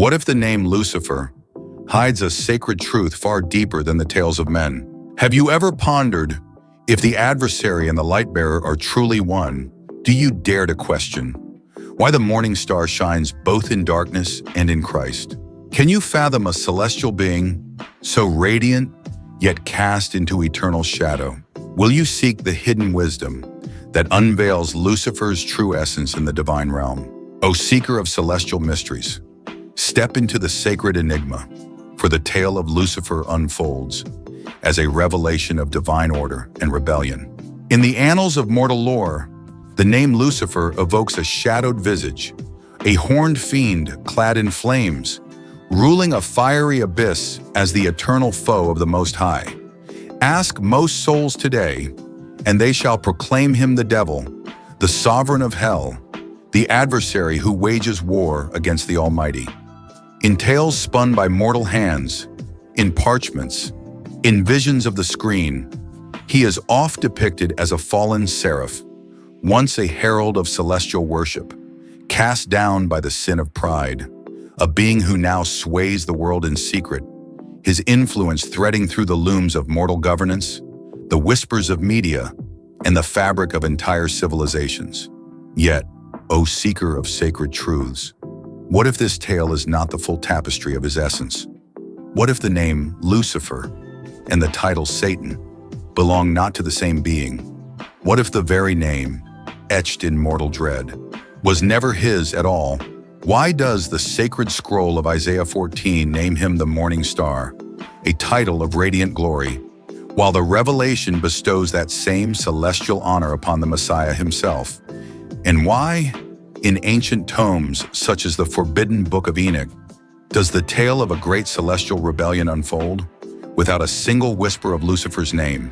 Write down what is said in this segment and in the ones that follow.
What if the name Lucifer hides a sacred truth far deeper than the tales of men? Have you ever pondered, if the adversary and the light bearer are truly one, do you dare to question why the morning star shines both in darkness and in Christ? Can you fathom a celestial being so radiant yet cast into eternal shadow? Will you seek the hidden wisdom that unveils Lucifer's true essence in the divine realm? O seeker of celestial mysteries, step into the sacred enigma, for the tale of Lucifer unfolds as a revelation of divine order and rebellion. In the annals of mortal lore, the name Lucifer evokes a shadowed visage, a horned fiend clad in flames, ruling a fiery abyss as the eternal foe of the Most High. Ask most souls today, and they shall proclaim him the devil, the sovereign of hell, the adversary who wages war against the Almighty. In tales spun by mortal hands, in parchments, in visions of the screen, he is oft depicted as a fallen seraph, once a herald of celestial worship, cast down by the sin of pride, a being who now sways the world in secret, his influence threading through the looms of mortal governance, the whispers of media, and the fabric of entire civilizations. Yet, O seeker of sacred truths, what if this tale is not the full tapestry of his essence? What if the name Lucifer and the title Satan belong not to the same being? What if the very name, etched in mortal dread, was never his at all? Why does the sacred scroll of Isaiah 14 name him the morning star, a title of radiant glory, while the revelation bestows that same celestial honor upon the Messiah himself? And why, in ancient tomes such as the forbidden Book of Enoch, does the tale of a great celestial rebellion unfold without a single whisper of Lucifer's name?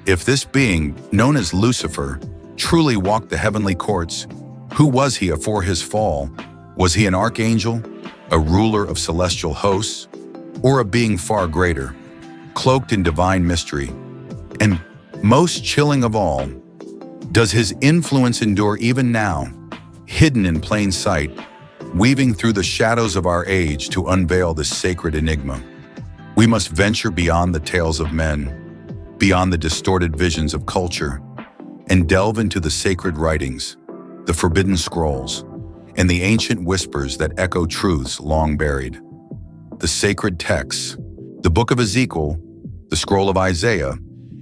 If this being, known as Lucifer, truly walked the heavenly courts, who was he afore his fall? Was he an archangel, a ruler of celestial hosts, or a being far greater, cloaked in divine mystery? And most chilling of all, does his influence endure even now, hidden in plain sight, weaving through the shadows of our age to unveil this sacred enigma? We must venture beyond the tales of men, beyond the distorted visions of culture, and delve into the sacred writings, the forbidden scrolls, and the ancient whispers that echo truths long buried. The sacred texts, the Book of Ezekiel, the Scroll of Isaiah,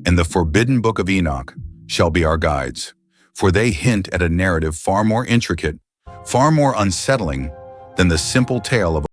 and the forbidden Book of Enoch shall be our guides, for they hint at a narrative far more intricate, far more unsettling than the simple tale of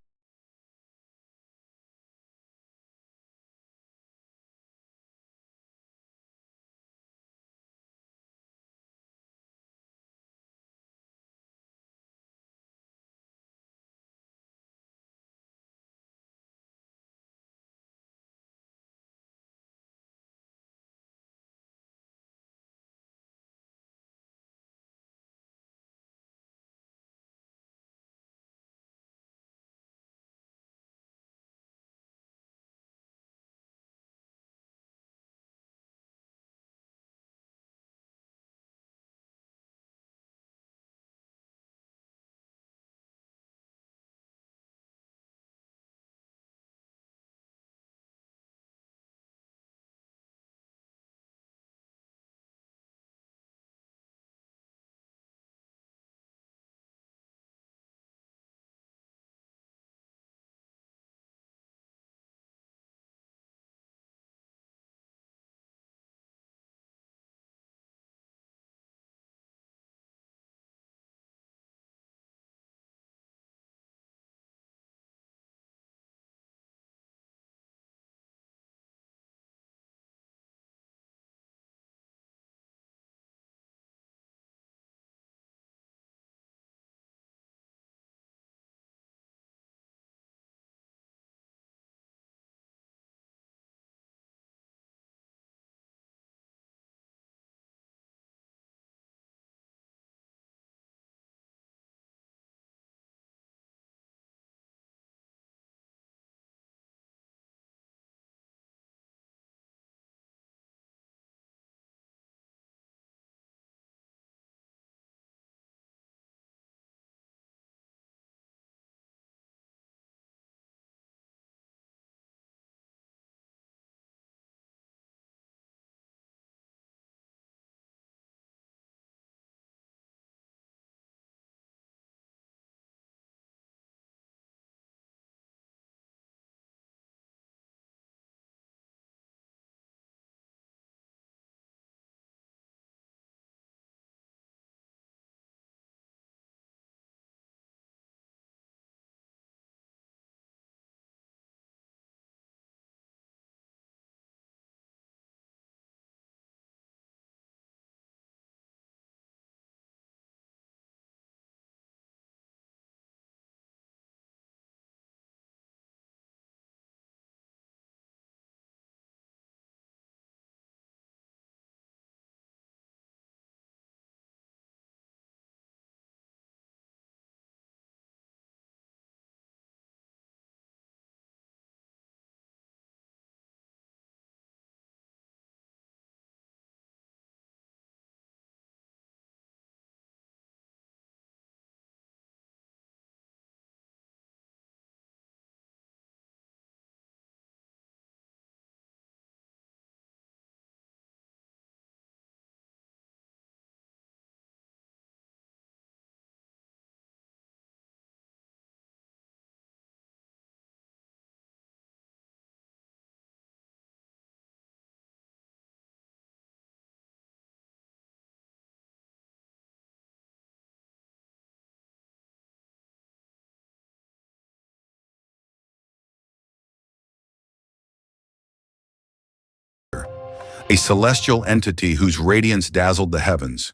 a celestial entity whose radiance dazzled the heavens,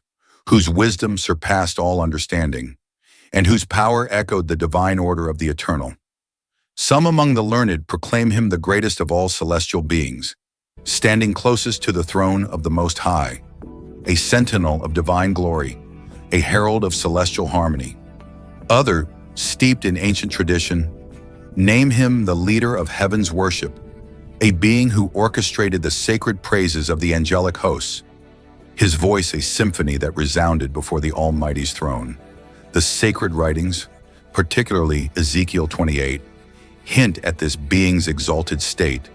whose wisdom surpassed all understanding, and whose power echoed the divine order of the eternal. Some among the learned proclaim him the greatest of all celestial beings, standing closest to the throne of the Most High, a sentinel of divine glory, a herald of celestial harmony. Others, steeped in ancient tradition, name him the leader of heaven's worship, a being who orchestrated the sacred praises of the angelic hosts, his voice a symphony that resounded before the Almighty's throne. The sacred writings, particularly Ezekiel 28, hint at this being's exalted state,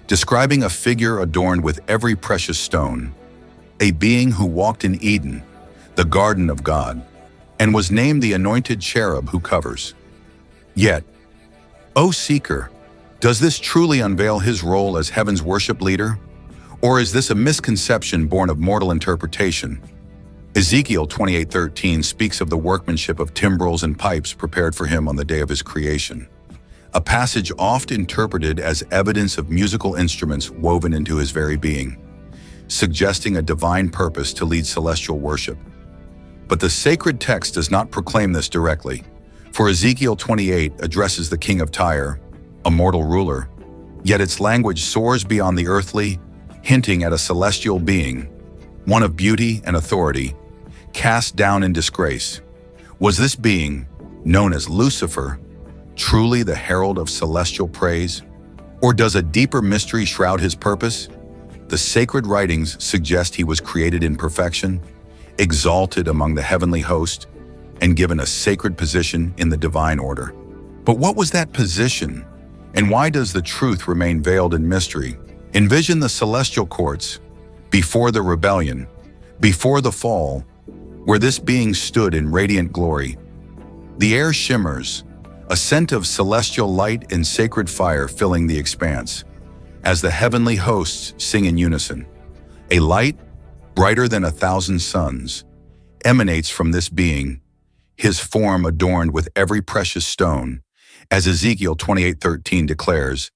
describing a figure adorned with every precious stone, a being who walked in Eden, the garden of God, and was named the anointed cherub who covers. Yet, O seeker, does this truly unveil his role as heaven's worship leader? Or is this a misconception born of mortal interpretation? Ezekiel 28:13 speaks of the workmanship of timbrels and pipes prepared for him on the day of his creation, a passage oft interpreted as evidence of musical instruments woven into his very being, suggesting a divine purpose to lead celestial worship. But the sacred text does not proclaim this directly, for Ezekiel 28 addresses the king of Tyre, a mortal ruler, yet its language soars beyond the earthly, hinting at a celestial being, one of beauty and authority, cast down in disgrace. Was this being, known as Lucifer, truly the herald of celestial praise? Or does a deeper mystery shroud his purpose? The sacred writings suggest he was created in perfection, exalted among the heavenly host, and given a sacred position in the divine order. But what was that position? And why does the truth remain veiled in mystery? Envision the celestial courts, before the rebellion, before the fall, where this being stood in radiant glory. The air shimmers, a scent of celestial light and sacred fire filling the expanse, as the heavenly hosts sing in unison. A light, brighter than 1,000 suns, emanates from this being, his form adorned with every precious stone, as Ezekiel 28:13 declares,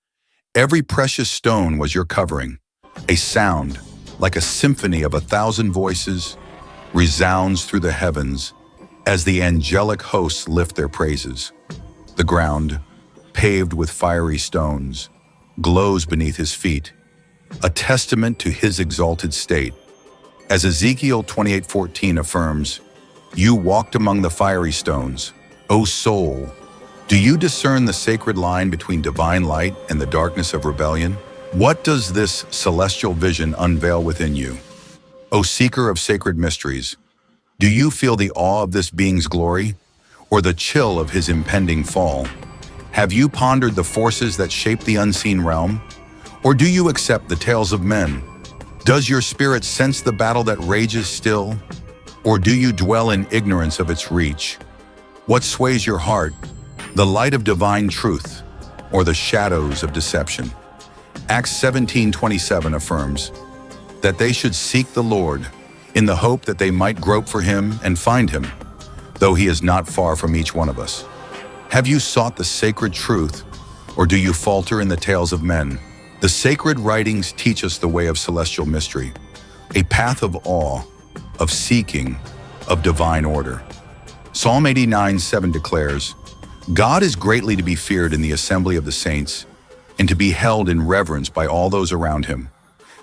"Every precious stone was your covering. A sound, like a symphony of 1,000 voices, resounds through the heavens as the angelic hosts lift their praises. The ground, paved with fiery stones, glows beneath his feet, a testament to his exalted state. As Ezekiel 28:14 affirms, "You walked among the fiery stones, O soul. Do you discern the sacred line between divine light and the darkness of rebellion? What does this celestial vision unveil within you? O seeker of sacred mysteries, do you feel the awe of this being's glory, or the chill of his impending fall? Have you pondered the forces that shape the unseen realm? Or do you accept the tales of men? Does your spirit sense the battle that rages still? Or do you dwell in ignorance of its reach? What sways your heart? The light of divine truth, or the shadows of deception?" Acts 17:27 affirms that they should seek the Lord in the hope that they might grope for him and find him, though he is not far from each one of us. Have you sought the sacred truth, or do you falter in the tales of men? The sacred writings teach us the way of celestial mystery, a path of awe, of seeking, of divine order. Psalm 89:7 declares, "God is greatly to be feared in the assembly of the saints, and to be held in reverence by all those around him."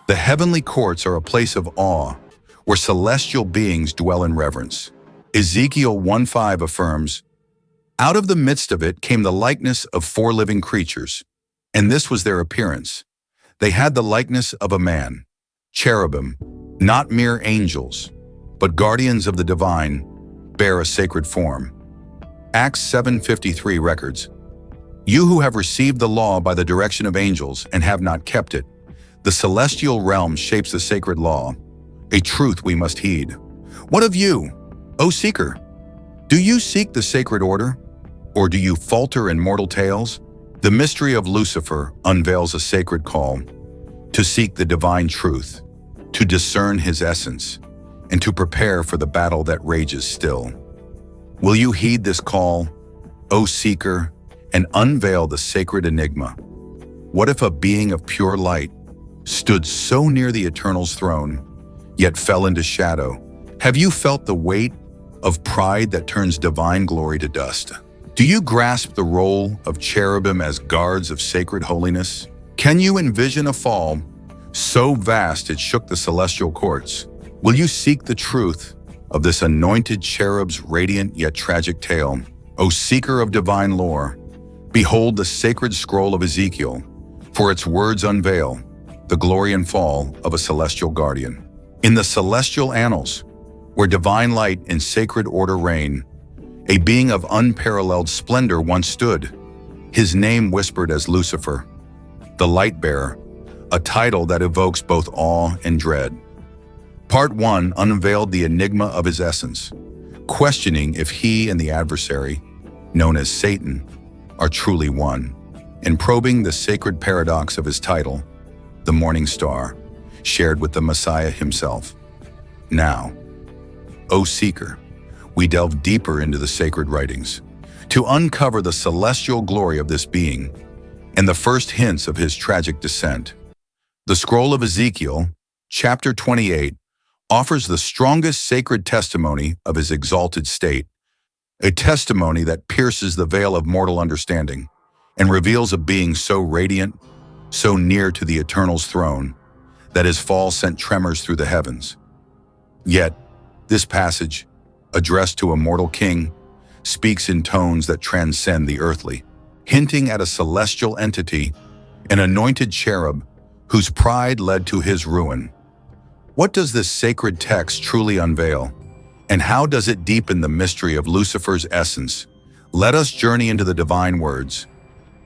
The heavenly courts are a place of awe, where celestial beings dwell in reverence. Ezekiel 1:5 affirms, "Out of the midst of it came the likeness of 4 living creatures, and this was their appearance. They had the likeness of a man, cherubim, not mere angels, but guardians of the divine, bear a sacred form." Acts 7:53 records, "You who have received the law by the direction of angels and have not kept it, the celestial realm shapes the sacred law, a truth we must heed." What of you, O seeker? Do you seek the sacred order, or do you falter in mortal tales? The mystery of Lucifer unveils a sacred call to seek the divine truth, to discern his essence, and to prepare for the battle that rages still. Will you heed this call, O seeker, and unveil the sacred enigma? What if a being of pure light, stood so near the Eternal's throne, yet fell into shadow. Have you felt the weight of pride that turns divine glory to dust? Do you grasp the role of cherubim as guards of sacred holiness? Can you envision a fall so vast it shook the celestial courts? Will you seek the truth of this anointed cherub's radiant yet tragic tale? O seeker of divine lore, behold the sacred scroll of Ezekiel, for its words unveil the glory and fall of a celestial guardian. In the celestial annals, where divine light and sacred order reign, a being of unparalleled splendor once stood, his name whispered as Lucifer, the light-bearer, a title that evokes both awe and dread. Part 1 unveiled the enigma of his essence, questioning if he and the adversary, known as Satan, are truly one, and probing the sacred paradox of his title, the morning star, shared with the Messiah himself. Now, O seeker, we delve deeper into the sacred writings to uncover the celestial glory of this being and the first hints of his tragic descent. The scroll of Ezekiel, chapter 28, offers the strongest sacred testimony of his exalted state, a testimony that pierces the veil of mortal understanding and reveals a being so radiant, so near to the Eternal's throne, that his fall sent tremors through the heavens. Yet, this passage, addressed to a mortal king, speaks in tones that transcend the earthly, hinting at a celestial entity, an anointed cherub, whose pride led to his ruin. What does this sacred text truly unveil, and how does it deepen the mystery of Lucifer's essence? Let us journey into the divine words,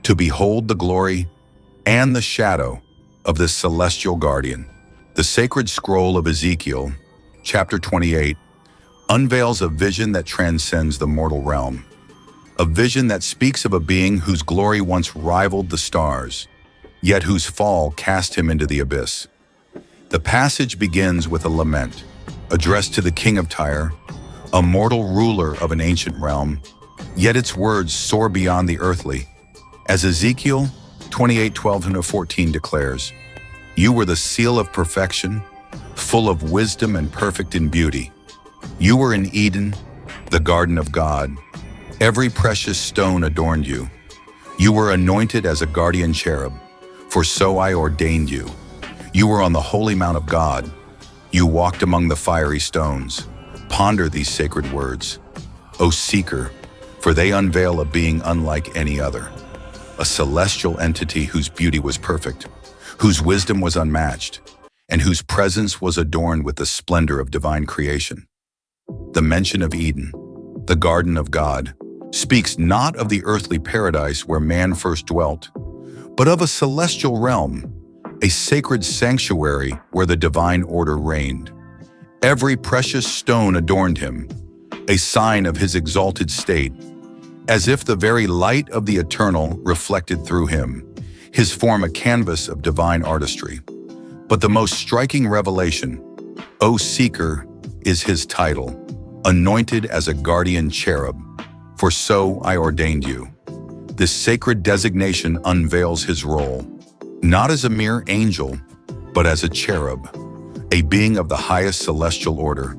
to behold the glory and the shadow of this celestial guardian. The sacred scroll of Ezekiel, chapter 28, unveils a vision that transcends the mortal realm, a vision that speaks of a being whose glory once rivaled the stars, yet whose fall cast him into the abyss. The passage begins with a lament, addressed to the king of Tyre, a mortal ruler of an ancient realm, yet its words soar beyond the earthly. As Ezekiel 28:12-14 declares, "You were the seal of perfection, full of wisdom and perfect in beauty. You were in Eden, the garden of God. Every precious stone adorned you. You were anointed as a guardian cherub, for so I ordained you. You were on the holy mount of God. You walked among the fiery stones. Ponder these sacred words, O seeker, for they unveil a being unlike any other, a celestial entity whose beauty was perfect, whose wisdom was unmatched, and whose presence was adorned with the splendor of divine creation." The mention of Eden, the garden of God, speaks not of the earthly paradise where man first dwelt, but of a celestial realm, a sacred sanctuary where the divine order reigned. Every precious stone adorned him, a sign of his exalted state, as if the very light of the Eternal reflected through him, his form a canvas of divine artistry. But the most striking revelation, O seeker, is his title, anointed as a guardian cherub, for so I ordained you. This sacred designation unveils his role, not as a mere angel, but as a cherub, a being of the highest celestial order,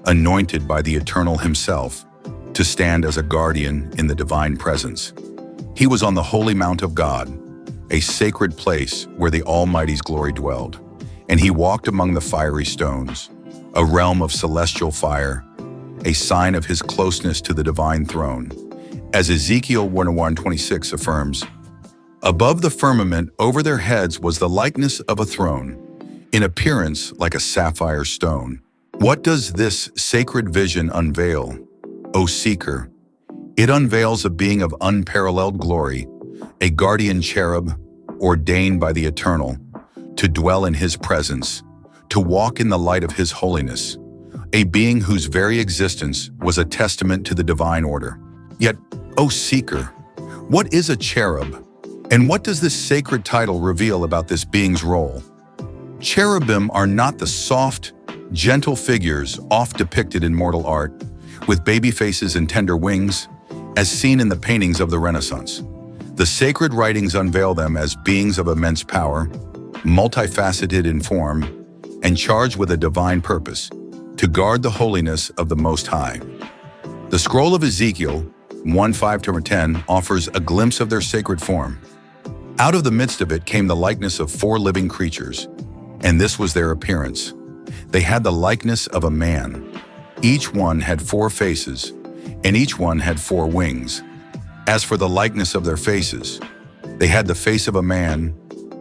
anointed by the Eternal himself to stand as a guardian in the divine presence. He was on the holy mount of God, a sacred place where the Almighty's glory dwelled, and he walked among the fiery stones, a realm of celestial fire, a sign of his closeness to the divine throne. As Ezekiel 1:26 affirms, above the firmament over their heads was the likeness of a throne, in appearance like a sapphire stone. What does this sacred vision unveil, O seeker? It unveils a being of unparalleled glory, a guardian cherub ordained by the Eternal to dwell in his presence, to walk in the light of his holiness, a being whose very existence was a testament to the divine order. Yet, O seeker, what is a cherub? And what does this sacred title reveal about this being's role? Cherubim are not the soft, gentle figures oft depicted in mortal art, with baby faces and tender wings, as seen in the paintings of the Renaissance. The sacred writings unveil them as beings of immense power, multifaceted in form, and charged with a divine purpose, to guard the holiness of the Most High. The scroll of Ezekiel, 1:5-10, offers a glimpse of their sacred form. Out of the midst of it came the likeness of 4 living creatures, and this was their appearance. They had the likeness of a man. Each one had 4 faces, and each one had 4 wings. As for the likeness of their faces, they had the face of a man,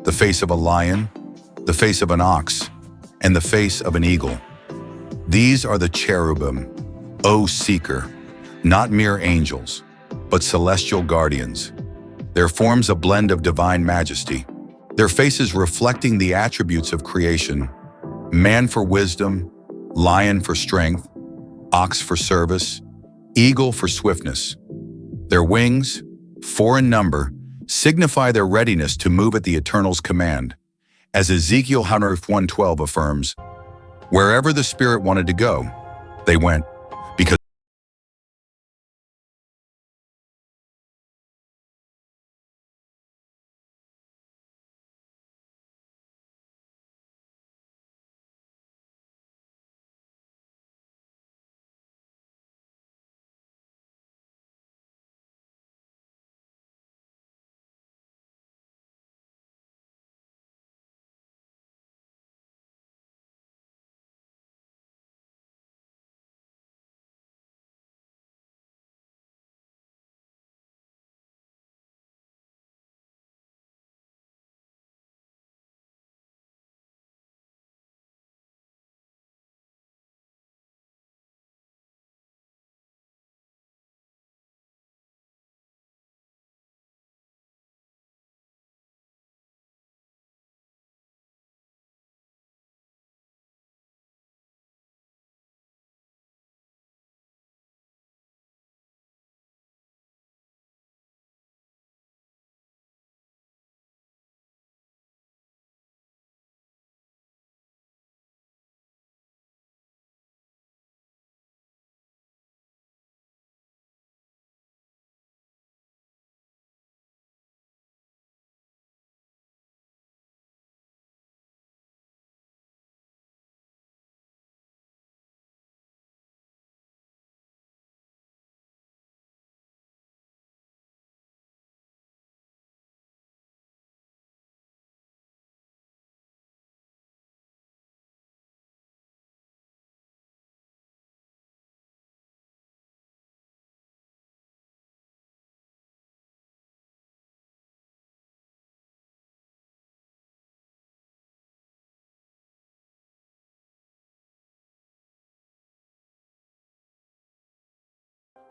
the face of a lion, the face of an ox, and the face of an eagle. These are the cherubim, O seeker, not mere angels, but celestial guardians. Their forms a blend of divine majesty, their faces reflecting the attributes of creation: man for wisdom, lion for strength, ox for service, eagle for swiftness. Their wings, 4 in number, signify their readiness to move at the Eternal's command. As Ezekiel 1:12 affirms, wherever the Spirit wanted to go, they went, because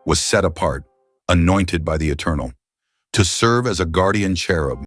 was set apart, anointed by the Eternal, to serve as a guardian cherub.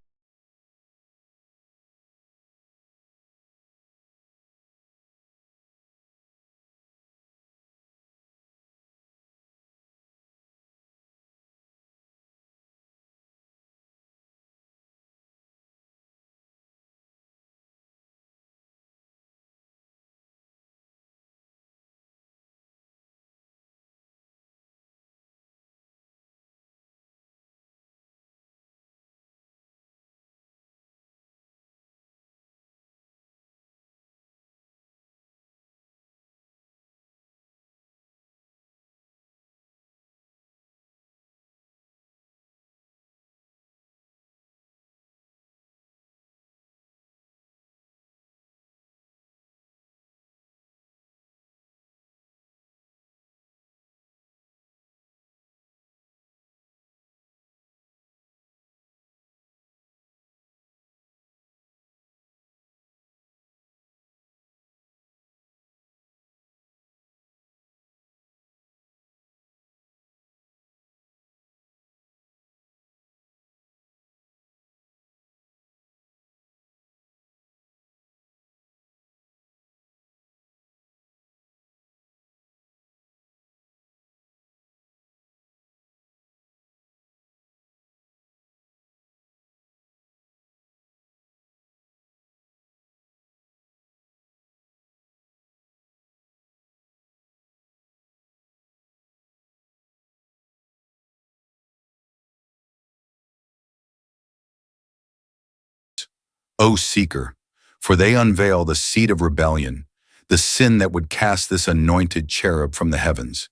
O seeker, for they unveil the seed of rebellion, the sin that would cast this anointed cherub from the heavens.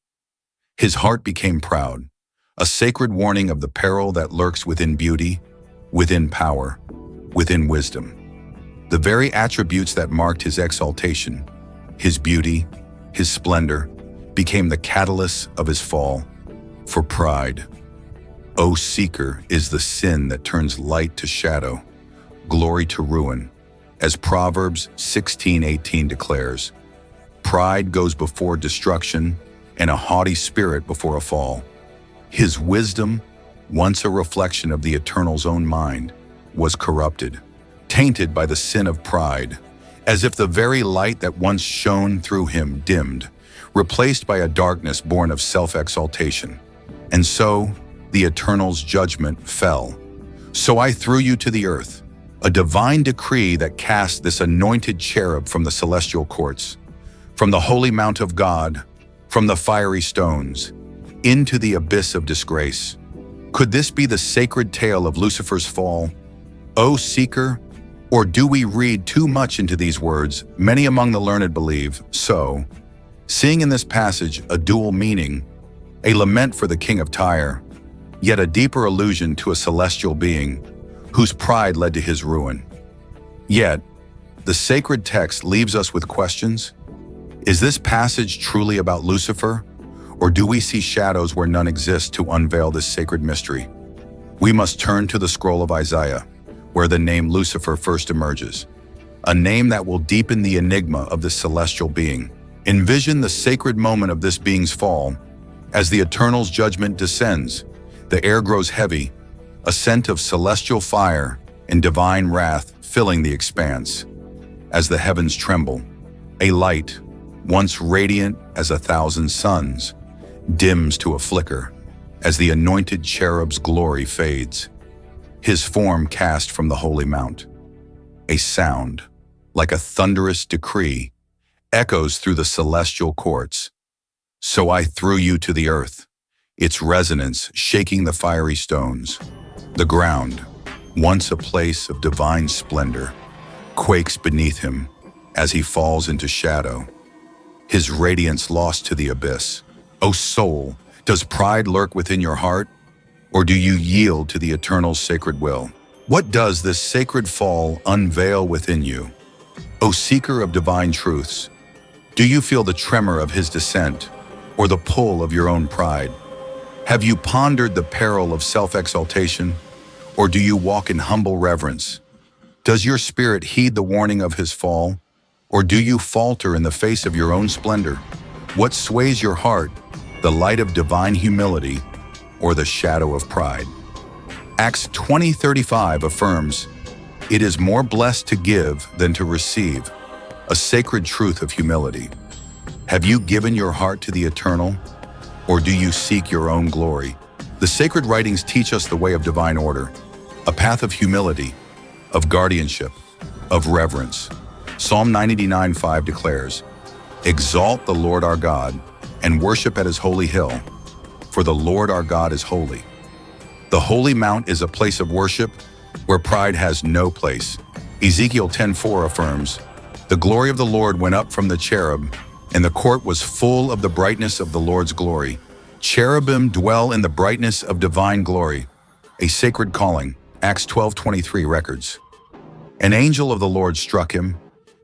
His heart became proud, a sacred warning of the peril that lurks within beauty, within power, within wisdom. The very attributes that marked his exaltation, his beauty, his splendor, became the catalyst of his fall. For pride, O seeker, is the sin that turns light to shadow, glory to ruin. As Proverbs 16:18 declares, pride goes before destruction and a haughty spirit before a fall. His wisdom, once a reflection of the Eternal's own mind, was corrupted, tainted by the sin of pride, as if the very light that once shone through him dimmed, replaced by a darkness born of self-exaltation. And so, the Eternal's judgment fell. So I threw you to the earth, a divine decree that cast this anointed cherub from the celestial courts, from the holy mount of God, from the fiery stones, into the abyss of disgrace. Could this be the sacred tale of Lucifer's fall? O seeker, or do we read too much into these words? Many among the learned believe so, seeing in this passage a dual meaning, a lament for the king of Tyre, yet a deeper allusion to a celestial being whose pride led to his ruin. Yet, the sacred text leaves us with questions. Is this passage truly about Lucifer, or do we see shadows where none exist to unveil this sacred mystery? We must turn to the scroll of Isaiah, where the name Lucifer first emerges, a name that will deepen the enigma of this celestial being. Envision the sacred moment of this being's fall. As the Eternal's judgment descends, the air grows heavy, a scent of celestial fire and divine wrath filling the expanse. As the heavens tremble, a light, once radiant as 1,000 suns, dims to a flicker as the anointed cherub's glory fades, his form cast from the holy mount. A sound, like a thunderous decree, echoes through the celestial courts. So I threw you to the earth, its resonance shaking the fiery stones. The ground, once a place of divine splendor, quakes beneath him as he falls into shadow, his radiance lost to the abyss. O soul, does pride lurk within your heart, or do you yield to the Eternal's sacred will? What does this sacred fall unveil within you? O seeker of divine truths, do you feel the tremor of his descent, or the pull of your own pride? Have you pondered the peril of self-exaltation, or do you walk in humble reverence? Does your spirit heed the warning of his fall, or do you falter in the face of your own splendor? What sways your heart, the light of divine humility, or the shadow of pride? Acts 20:35 affirms, "It is more blessed to give than to receive," a sacred truth of humility. Have you given your heart to the Eternal, or do you seek your own glory? The sacred writings teach us the way of divine order, a path of humility, of guardianship, of reverence. Psalm 99:5 declares, "Exalt the Lord our God, and worship at his holy hill, for the Lord our God is holy." The holy mount is a place of worship where pride has no place. Ezekiel 10:4 affirms, "The glory of the Lord went up from the cherub, and the court was full of the brightness of the Lord's glory." Cherubim dwell in the brightness of divine glory, a sacred calling, Acts 12:23 records. An angel of the Lord struck him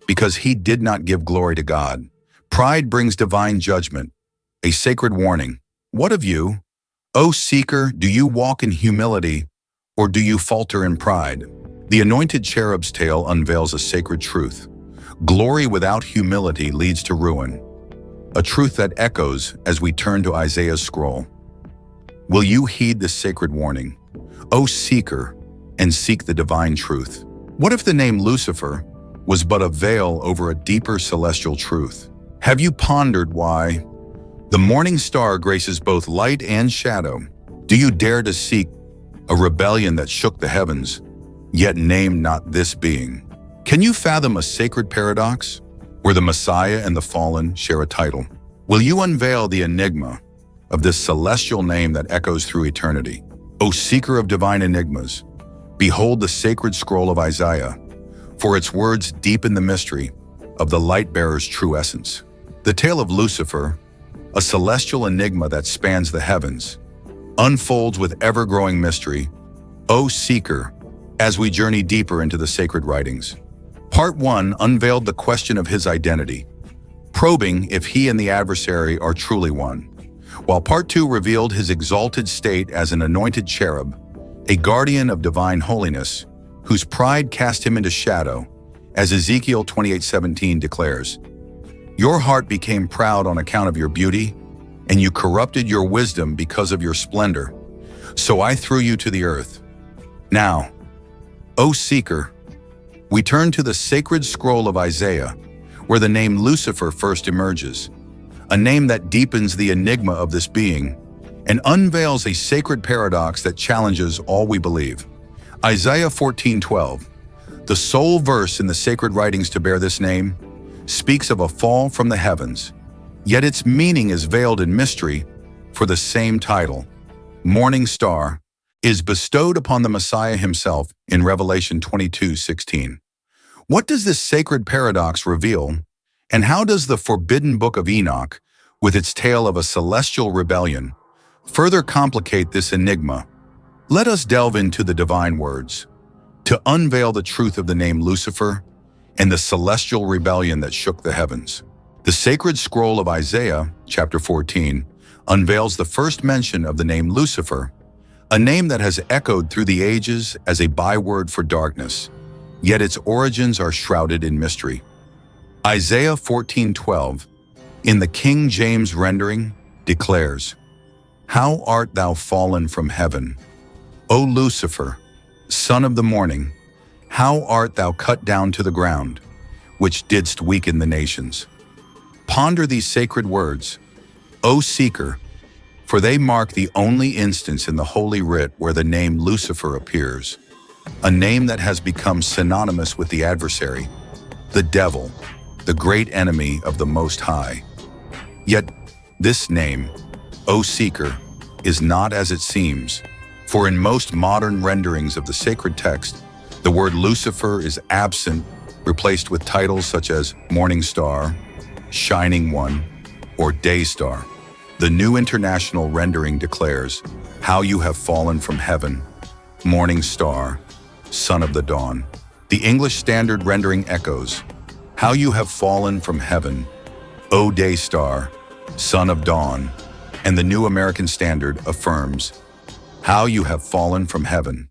because he did not give glory to God. Pride brings divine judgment, a sacred warning. What of you? O seeker, do you walk in humility, or do you falter in pride? The anointed cherub's tail unveils a sacred truth. Glory without humility leads to ruin, a truth that echoes as we turn to Isaiah's scroll. Will you heed this sacred warning? O seeker, and seek the divine truth. What if the name Lucifer was but a veil over a deeper celestial truth? Have you pondered why the morning star graces both light and shadow? Do you dare to seek a rebellion that shook the heavens, yet name not this being? Can you fathom a sacred paradox where the Messiah and the fallen share a title? Will you unveil the enigma of this celestial name that echoes through eternity? O seeker of divine enigmas, behold the sacred scroll of Isaiah, for its words deepen the mystery of the light-bearer's true essence. The tale of Lucifer, a celestial enigma that spans the heavens, unfolds with ever-growing mystery, O seeker, as we journey deeper into the sacred writings. Part 1 unveiled the question of his identity, probing if he and the adversary are truly one, while Part 2 revealed his exalted state as an anointed cherub, a guardian of divine holiness, whose pride cast him into shadow, as Ezekiel 28:17 declares, "Your heart became proud on account of your beauty, and you corrupted your wisdom because of your splendor. So I threw you to the earth." Now, O seeker, we turn to the sacred scroll of Isaiah, where the name Lucifer first emerges, a name that deepens the enigma of this being and unveils a sacred paradox that challenges all we believe. Isaiah 14:12, the sole verse in the sacred writings to bear this name, speaks of a fall from the heavens, yet its meaning is veiled in mystery, for the same title, Morning Star, is bestowed upon the Messiah himself in Revelation 22:16. What does this sacred paradox reveal, and how does the forbidden book of Enoch, with its tale of a celestial rebellion, further complicate this enigma? Let us delve into the divine words to unveil the truth of the name Lucifer and the celestial rebellion that shook the heavens. The sacred scroll of Isaiah, chapter 14, unveils the first mention of the name Lucifer, a name that has echoed through the ages as a byword for darkness, yet its origins are shrouded in mystery. Isaiah 14:12, in the King James rendering, declares, "How art thou fallen from heaven, O Lucifer, son of the morning? How art thou cut down to the ground, which didst weaken the nations?" Ponder these sacred words, O seeker, for they mark the only instance in the Holy Writ where the name Lucifer appears, a name that has become synonymous with the adversary, the devil, the great enemy of the Most High. Yet this name, O seeker, is not as it seems, for in most modern renderings of the sacred text, the word Lucifer is absent, replaced with titles such as Morning Star, Shining One, or Day Star. The New International Rendering declares, "How you have fallen from heaven, Morning Star, Son of the Dawn." The English Standard Rendering echoes, "How you have fallen from heaven, O Day Star, Son of Dawn," and the New American Standard affirms, "How you have fallen from heaven,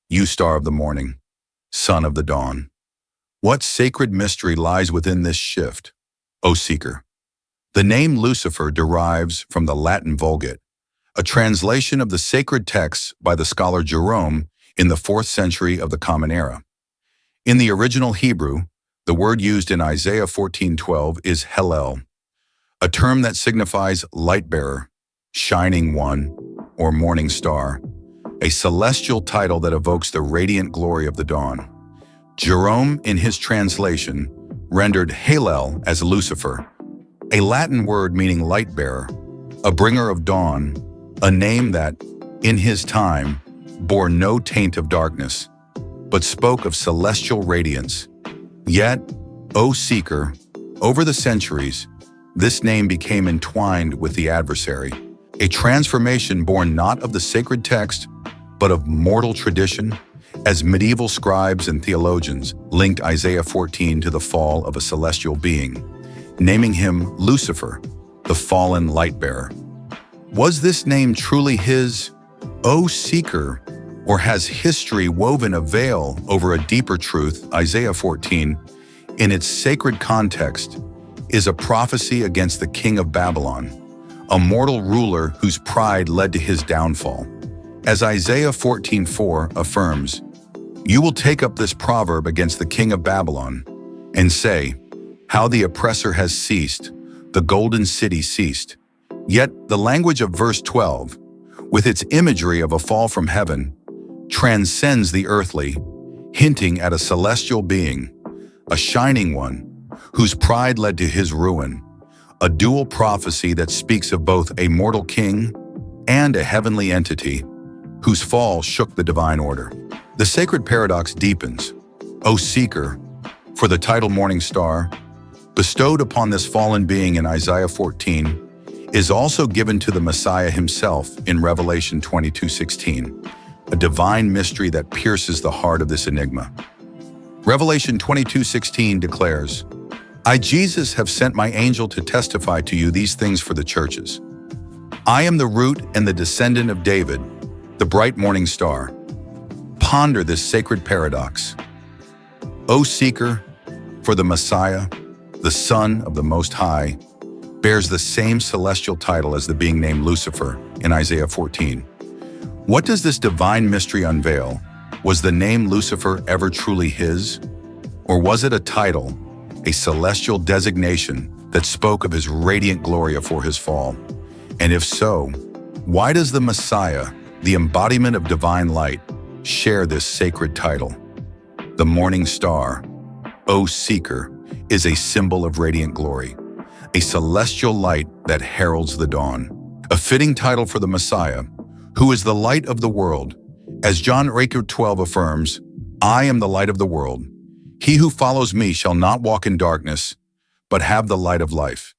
you Star of the Morning, Son of the Dawn." What sacred mystery lies within this shift, O seeker? The name Lucifer derives from the Latin Vulgate, a translation of the sacred texts by the scholar Jerome in the 4th century of the Common Era. In the original Hebrew, the word used in Isaiah 14:12 is Hallel, a term that signifies light-bearer, shining one, or morning star, a celestial title that evokes the radiant glory of the dawn. Jerome, in his translation, rendered Hallel as Lucifer, a Latin word meaning light-bearer, a bringer of dawn, a name that, in his time, bore no taint of darkness, but spoke of celestial radiance. Yet, O seeker, over the centuries, this name became entwined with the adversary, a transformation born not of the sacred text, but of mortal tradition, as medieval scribes and theologians linked Isaiah 14 to the fall of a celestial being, naming him Lucifer, the fallen light-bearer. Was this name truly his, O seeker, or has history woven a veil over a deeper truth? Isaiah 14, in its sacred context, is a prophecy against the king of Babylon, a mortal ruler whose pride led to his downfall. As Isaiah 14:4 affirms, "You will take up this proverb against the king of Babylon and say, how the oppressor has ceased, the golden city ceased." Yet the language of verse 12, with its imagery of a fall from heaven, transcends the earthly, hinting at a celestial being, a shining one, whose pride led to his ruin, a dual prophecy that speaks of both a mortal king and a heavenly entity, whose fall shook the divine order. The sacred paradox deepens. O seeker, For the title Morning Star, bestowed upon this fallen being in Isaiah 14, is also given to the Messiah himself in Revelation 22:16, a divine mystery that pierces the heart of this enigma. Revelation 22:16 declares, I, Jesus, have sent my angel to testify to you these things for the churches. I am the root and the descendant of David, the bright morning star. Ponder this sacred paradox. O seeker, for the Messiah, the Son of the Most High, bears the same celestial title as the being named Lucifer in Isaiah 14. What does this divine mystery unveil? Was the name Lucifer ever truly his? Or was it a title, a celestial designation that spoke of his radiant glory before his fall? And if so, why does the Messiah, the embodiment of divine light, share this sacred title? The morning star, O seeker, is a symbol of radiant glory, a celestial light that heralds the dawn. A fitting title for the Messiah, who is the light of the world. As John 8:12 affirms, I am the light of the world. He who follows me shall not walk in darkness, but have the light of life.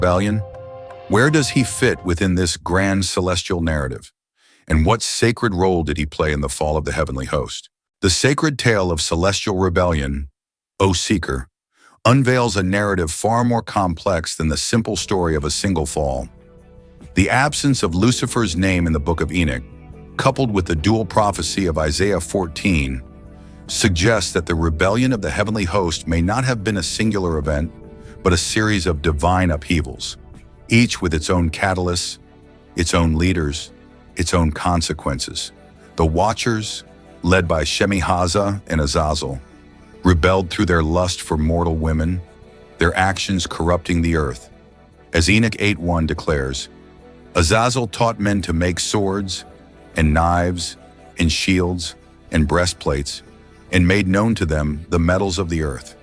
rebellion? Where does he fit within this grand celestial narrative? And what sacred role did he play in the fall of the heavenly host? The sacred tale of celestial rebellion, O Seeker, unveils a narrative far more complex than the simple story of a single fall. The absence of Lucifer's name in the book of Enoch, coupled with the dual prophecy of Isaiah 14, suggests that the rebellion of the heavenly host may not have been a singular event, but a series of divine upheavals, each with its own catalysts, its own leaders, its own consequences. The Watchers, led by Shemi-Hazah and Azazel, rebelled through their lust for mortal women, their actions corrupting the earth. As Enoch 8:1 declares, Azazel taught men to make swords and knives and shields and breastplates, and made known to them the metals of the earth.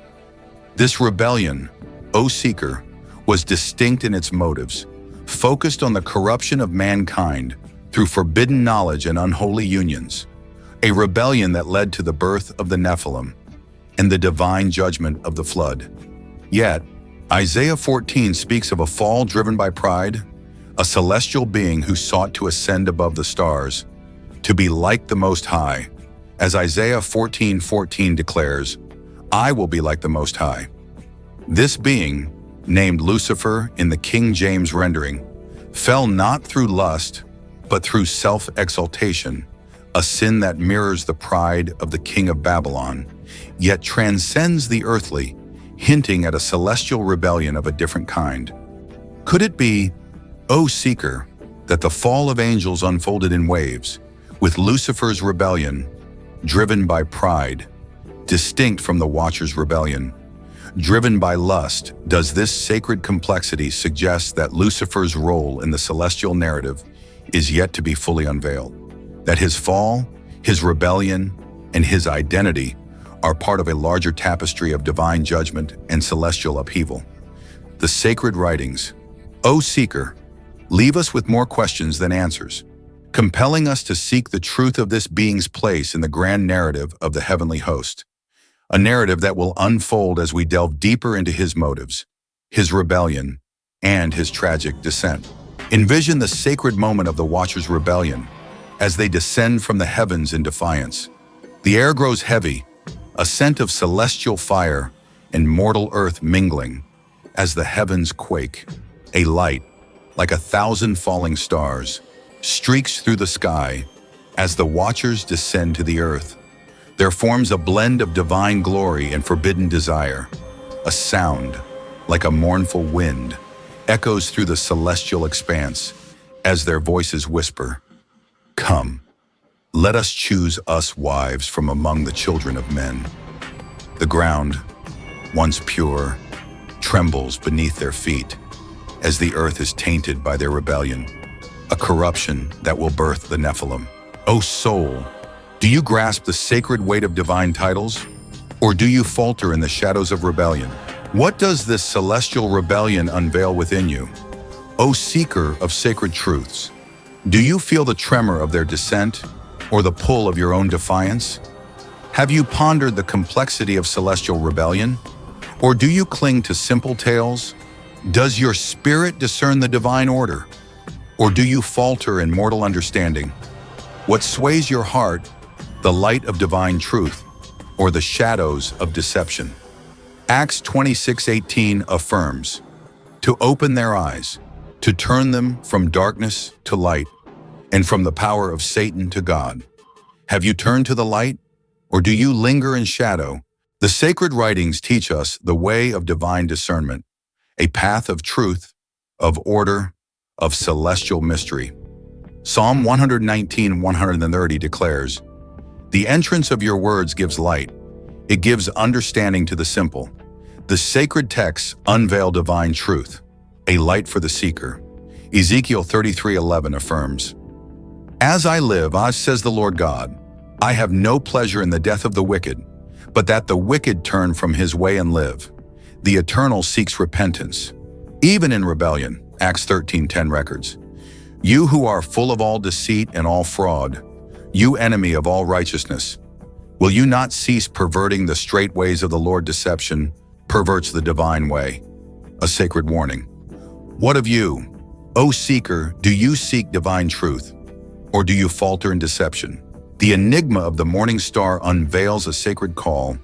This rebellion, O Seeker, was distinct in its motives, focused on the corruption of mankind through forbidden knowledge and unholy unions, a rebellion that led to the birth of the Nephilim and the divine judgment of the flood. Yet, Isaiah 14 speaks of a fall driven by pride, a celestial being who sought to ascend above the stars, to be like the Most High. As Isaiah 14:14 declares, I will be like the Most High. This being, named Lucifer in the King James rendering, fell not through lust, but through self-exaltation, a sin that mirrors the pride of the king of Babylon, yet transcends the earthly, hinting at a celestial rebellion of a different kind. Could it be, O Seeker, that the fall of angels unfolded in waves, with Lucifer's rebellion, driven by pride, distinct from the Watcher's rebellion, driven by lust? Does this sacred complexity suggest that Lucifer's role in the celestial narrative is yet to be fully unveiled? That his fall, his rebellion, and his identity are part of a larger tapestry of divine judgment and celestial upheaval? The sacred writings, O Seeker, leave us with more questions than answers, compelling us to seek the truth of this being's place in the grand narrative of the heavenly host, a narrative that will unfold as we delve deeper into his motives, his rebellion, and his tragic descent. Envision the sacred moment of the Watcher's rebellion as they descend from the heavens in defiance. The air grows heavy, a scent of celestial fire and mortal earth mingling as the heavens quake. A light, like 1,000 falling stars, streaks through the sky as the Watchers descend to the earth. There forms a blend of divine glory and forbidden desire. A sound, like a mournful wind, echoes through the celestial expanse as their voices whisper, Come, let us choose us wives from among the children of men. The ground, once pure, trembles beneath their feet as the earth is tainted by their rebellion, a corruption that will birth the Nephilim. O soul, do you grasp the sacred weight of divine titles, or do you falter in the shadows of rebellion? What does this celestial rebellion unveil within you? O seeker of sacred truths, do you feel the tremor of their descent or the pull of your own defiance? Have you pondered the complexity of celestial rebellion? Or do you cling to simple tales? Does your spirit discern the divine order? Or do you falter in mortal understanding? What sways your heart, the light of divine truth, or the shadows of deception? Acts 26:18 affirms, to open their eyes, to turn them from darkness to light, and from the power of Satan to God. Have you turned to the light, or do you linger in shadow? The sacred writings teach us the way of divine discernment, a path of truth, of order, of celestial mystery. Psalm 119:130 declares, the entrance of your words gives light. It gives understanding to the simple. The sacred texts unveil divine truth, a light for the seeker. Ezekiel 33:11 affirms, as I live, says the Lord God, I have no pleasure in the death of the wicked, but that the wicked turn from his way and live. The Eternal seeks repentance, even in rebellion. Acts 13:10 records. You who are full of all deceit and all fraud, you enemy of all righteousness, will you not cease perverting the straight ways of the Lord? Deception perverts the divine way. A sacred warning. What of you? O seeker, do you seek divine truth, or do you falter in deception? The enigma of the morning star unveils a sacred call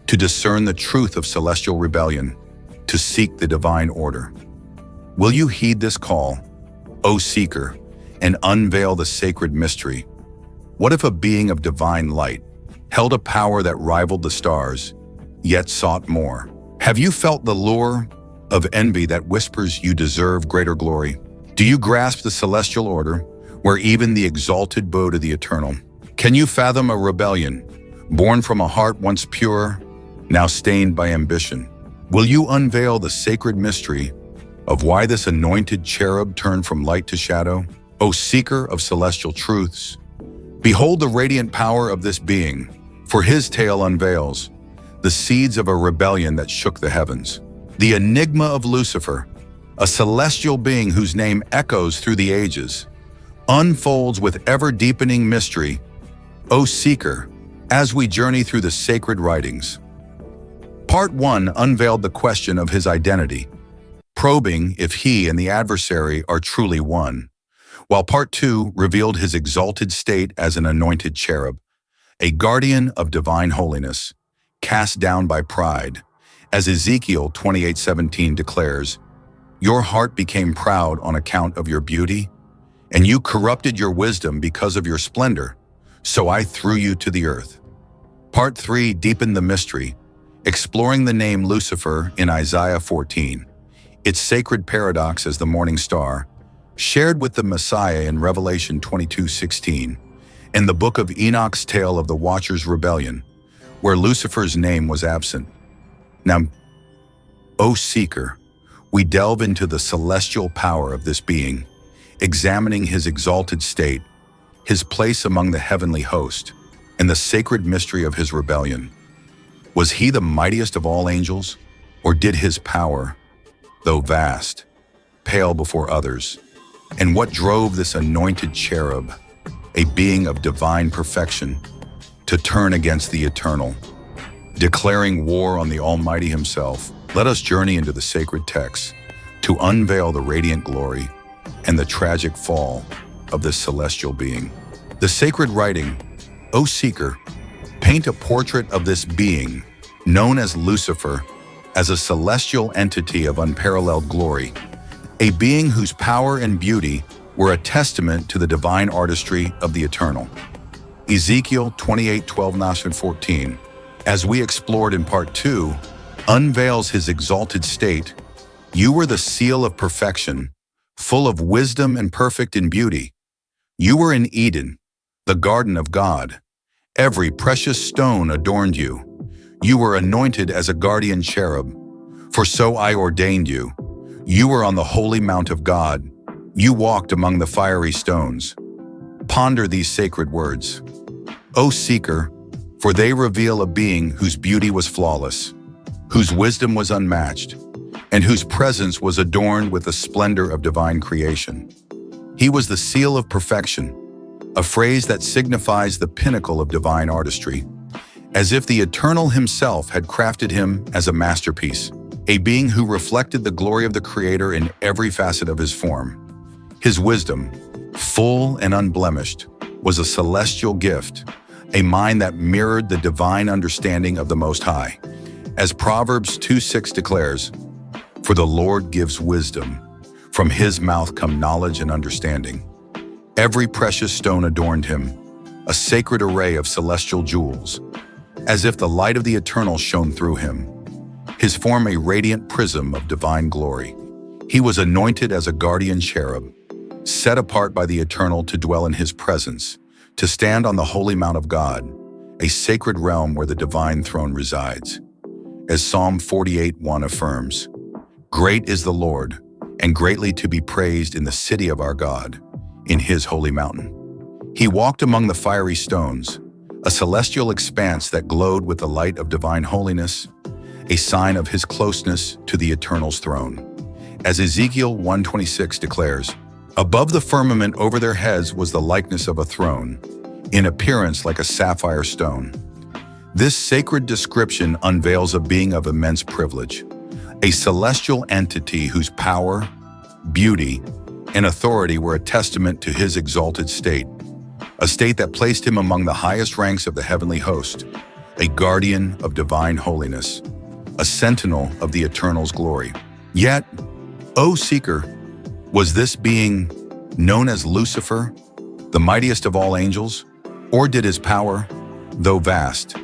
to discern the truth of celestial rebellion, to seek the divine order. Will you heed this call, O seeker, and unveil the sacred mystery? What if a being of divine light held a power that rivaled the stars, yet sought more? Have you felt the lure of envy that whispers you deserve greater glory? Do you grasp the celestial order, where even the exalted bow to the eternal? Can you fathom a rebellion, born from a heart once pure, now stained by ambition? Will you unveil the sacred mystery of why this anointed cherub turned from light to shadow? O seeker of celestial truths, behold the radiant power of this being, for his tale unveils the seeds of a rebellion that shook the heavens. The enigma of Lucifer, a celestial being whose name echoes through the ages, unfolds with ever-deepening mystery. O seeker, as we journey through the sacred writings. Part 1 unveiled the question of his identity, probing if he and the adversary are truly one, while Part 2 revealed his exalted state as an anointed cherub, a guardian of divine holiness, cast down by pride. As Ezekiel 28:17 declares, "Your heart became proud on account of your beauty, and you corrupted your wisdom because of your splendor, so I threw you to the earth." Part 3 deepened the mystery, exploring the name Lucifer in Isaiah 14, its sacred paradox as the morning star, shared with the Messiah in Revelation 22:16, and the book of Enoch's tale of the Watcher's rebellion, where Lucifer's name was absent. Now, O seeker, we delve into the celestial power of this being, examining his exalted state, his place among the heavenly host, and the sacred mystery of his rebellion. Was he the mightiest of all angels, or did his power, though vast, pale before others? And what drove this anointed cherub, a being of divine perfection, to turn against the eternal, declaring war on the Almighty himself? Let us journey into the sacred texts to unveil the radiant glory and the tragic fall of this celestial being. The sacred writing, O seeker, paint a portrait of this being, known as Lucifer, as a celestial entity of unparalleled glory, a being whose power and beauty were a testament to the divine artistry of the eternal. Ezekiel 28:12-14, as we explored in Part 2, unveils his exalted state. You were the seal of perfection, full of wisdom and perfect in beauty. You were in Eden, the garden of God. Every precious stone adorned you. You were anointed as a guardian cherub, for so I ordained you. You were on the holy mount of God. You walked among the fiery stones. Ponder these sacred words, O seeker, for they reveal a being whose beauty was flawless, whose wisdom was unmatched, and whose presence was adorned with the splendor of divine creation. He was the seal of perfection, a phrase that signifies the pinnacle of divine artistry, as if the Eternal himself had crafted him as a masterpiece, a being who reflected the glory of the Creator in every facet of his form. His wisdom, full and unblemished, was a celestial gift, a mind that mirrored the divine understanding of the Most High. As Proverbs 2:6 declares, "For the Lord gives wisdom, from his mouth come knowledge and understanding." Every precious stone adorned him, a sacred array of celestial jewels, as if the light of the Eternal shone through him, his form a radiant prism of divine glory. He was anointed as a guardian cherub, set apart by the Eternal to dwell in his presence, to stand on the holy mount of God, a sacred realm where the divine throne resides. As Psalm 48:1 affirms, "Great is the Lord, and greatly to be praised in the city of our God, in his holy mountain." He walked among the fiery stones, a celestial expanse that glowed with the light of divine holiness, a sign of his closeness to the Eternal's throne. As Ezekiel 1:26 declares, "Above the firmament over their heads was the likeness of a throne, in appearance like a sapphire stone." This sacred description unveils a being of immense privilege, a celestial entity whose power, beauty, and authority were a testament to his exalted state, a state that placed him among the highest ranks of the heavenly host, a guardian of divine holiness, a sentinel of the Eternal's glory. Yet, O seeker, was this being known as Lucifer, the mightiest of all angels, or did his power, though vast,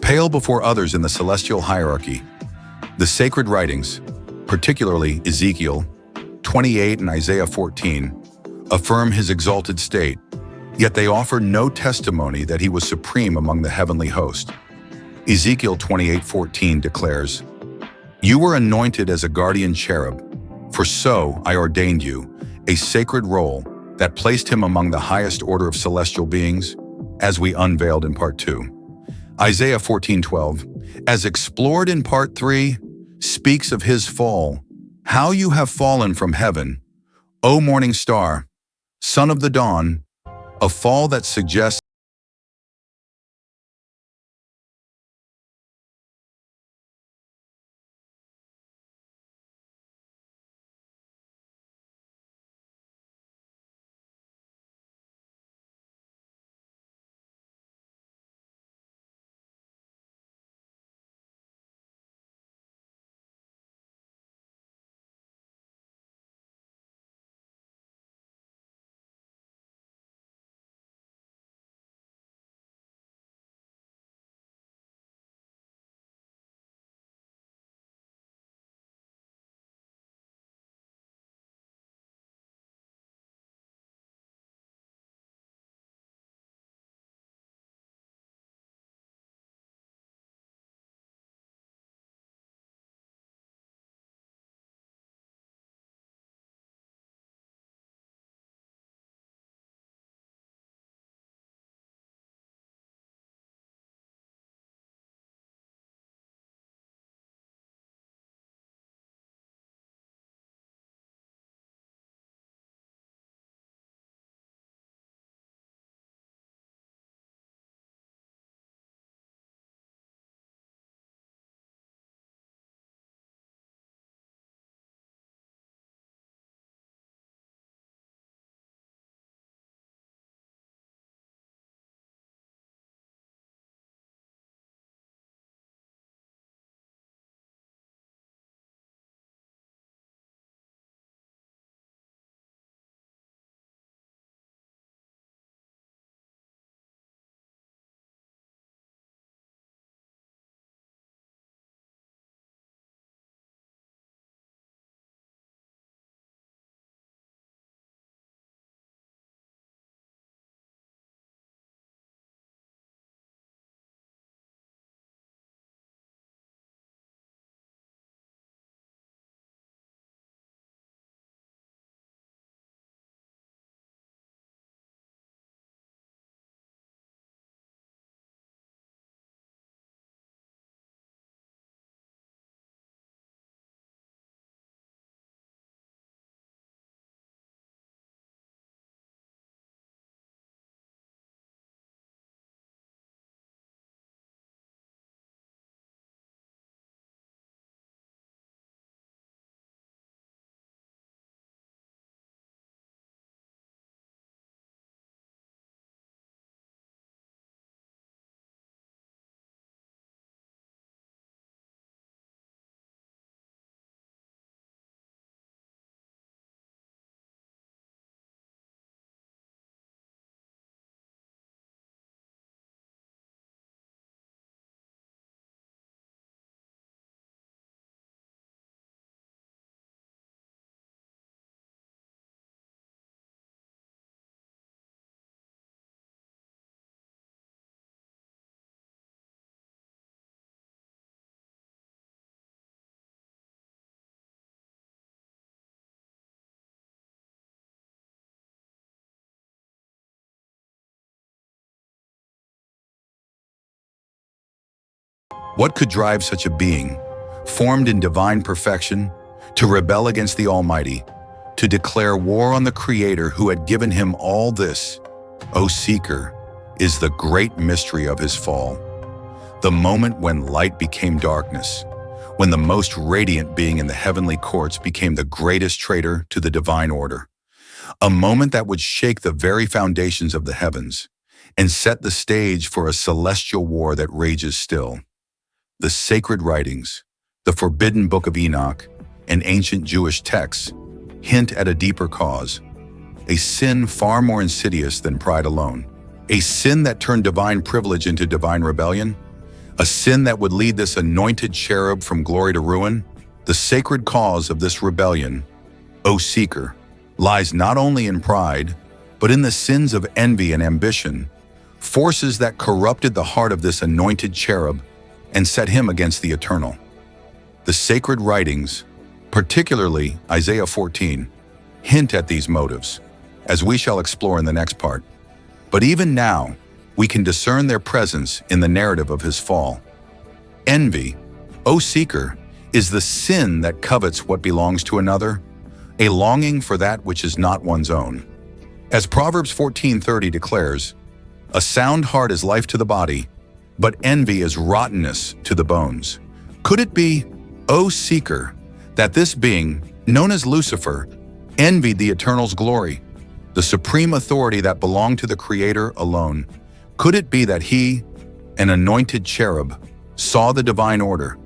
pale before others in the celestial hierarchy? The sacred writings, particularly Ezekiel 28 and Isaiah 14, affirm his exalted state, yet they offer no testimony that he was supreme among the heavenly host. Ezekiel 28:14 declares, "You were anointed as a guardian cherub, for so I ordained you, a sacred role that placed him among the highest order of celestial beings, as we unveiled in part 2. Isaiah 14:12, as explored in part 3, speaks of his fall. How you have fallen from heaven, O morning star, son of the dawn, a fall that suggests what could drive such a being, formed in divine perfection, to rebel against the Almighty, to declare war on the Creator who had given him all this, O seeker, is the great mystery of his fall. The moment when light became darkness, when the most radiant being in the heavenly courts became the greatest traitor to the divine order. A moment that would shake the very foundations of the heavens and set the stage for a celestial war that rages still. The sacred writings, the forbidden book of Enoch, and ancient Jewish texts hint at a deeper cause, a sin far more insidious than pride alone, a sin that turned divine privilege into divine rebellion, a sin that would lead this anointed cherub from glory to ruin. The sacred cause of this rebellion, O seeker, lies not only in pride, but in the sins of envy and ambition, forces that corrupted the heart of this anointed cherub and set him against the eternal. The sacred writings, particularly Isaiah 14, hint at these motives, as we shall explore in the next part. But even now, we can discern their presence in the narrative of his fall. Envy, O seeker, is the sin that covets what belongs to another, a longing for that which is not one's own. As Proverbs 14:30 declares, "A sound heart is life to the body, but envy is rottenness to the bones." Could it be, O seeker, that this being, known as Lucifer, envied the Eternal's glory, the supreme authority that belonged to the Creator alone? Could it be that he, an anointed cherub, saw the divine order,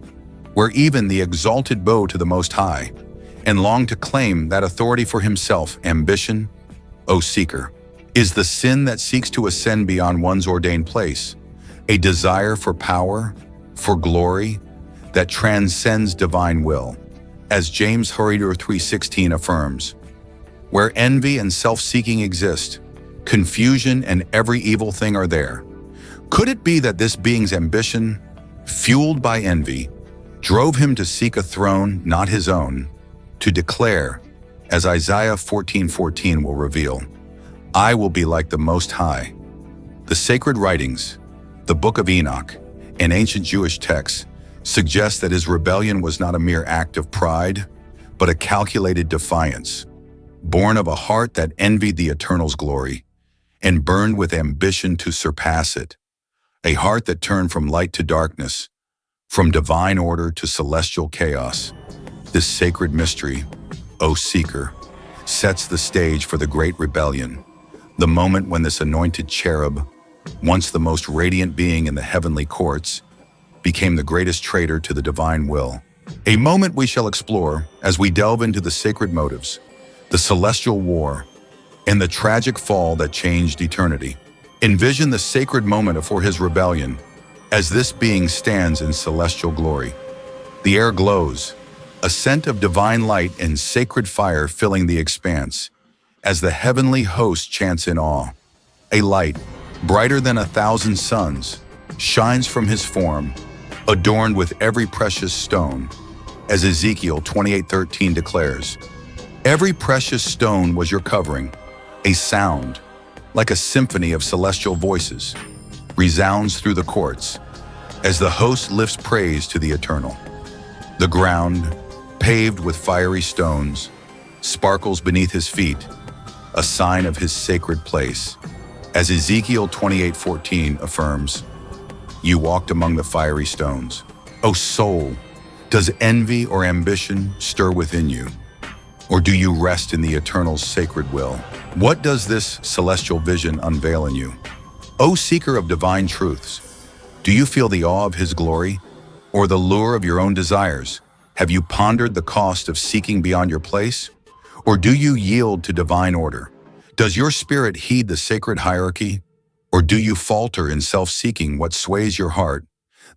where even the exalted bow to the Most High, and longed to claim that authority for himself? Ambition, O seeker, is the sin that seeks to ascend beyond one's ordained place, a desire for power, for glory, that transcends divine will. As James 3:16 affirms, where envy and self-seeking exist, confusion and every evil thing are there. Could it be that this being's ambition, fueled by envy, drove him to seek a throne not his own, to declare, as Isaiah 14:14 will reveal, "I will be like the Most High"? The sacred writings, the Book of Enoch, and ancient Jewish texts suggest that his rebellion was not a mere act of pride, but a calculated defiance, born of a heart that envied the Eternal's glory and burned with ambition to surpass it, a heart that turned from light to darkness, from divine order to celestial chaos. This sacred mystery, O seeker, sets the stage for the great rebellion, the moment when this anointed cherub, once the most radiant being in the heavenly courts, became the greatest traitor to the divine will. A moment we shall explore as we delve into the sacred motives, the celestial war, and the tragic fall that changed eternity. Envision the sacred moment before his rebellion, as this being stands in celestial glory. The air glows, a scent of divine light and sacred fire filling the expanse, as the heavenly host chants in awe. A light, brighter than 1,000 suns, shines from his form, adorned with every precious stone, as Ezekiel 28:13 declares. Every precious stone was your covering. A sound, like a symphony of celestial voices, resounds through the courts, as the host lifts praise to the Eternal. The ground, paved with fiery stones, sparkles beneath his feet, a sign of his sacred place. As Ezekiel 28:14 affirms, "You walked among the fiery stones." O soul, does envy or ambition stir within you? Or do you rest in the Eternal's sacred will? What does this celestial vision unveil in you? O seeker of divine truths, do you feel the awe of his glory or the lure of your own desires? Have you pondered the cost of seeking beyond your place? Or do you yield to divine order? Does your spirit heed the sacred hierarchy? Or do you falter in self-seeking what sways your heart,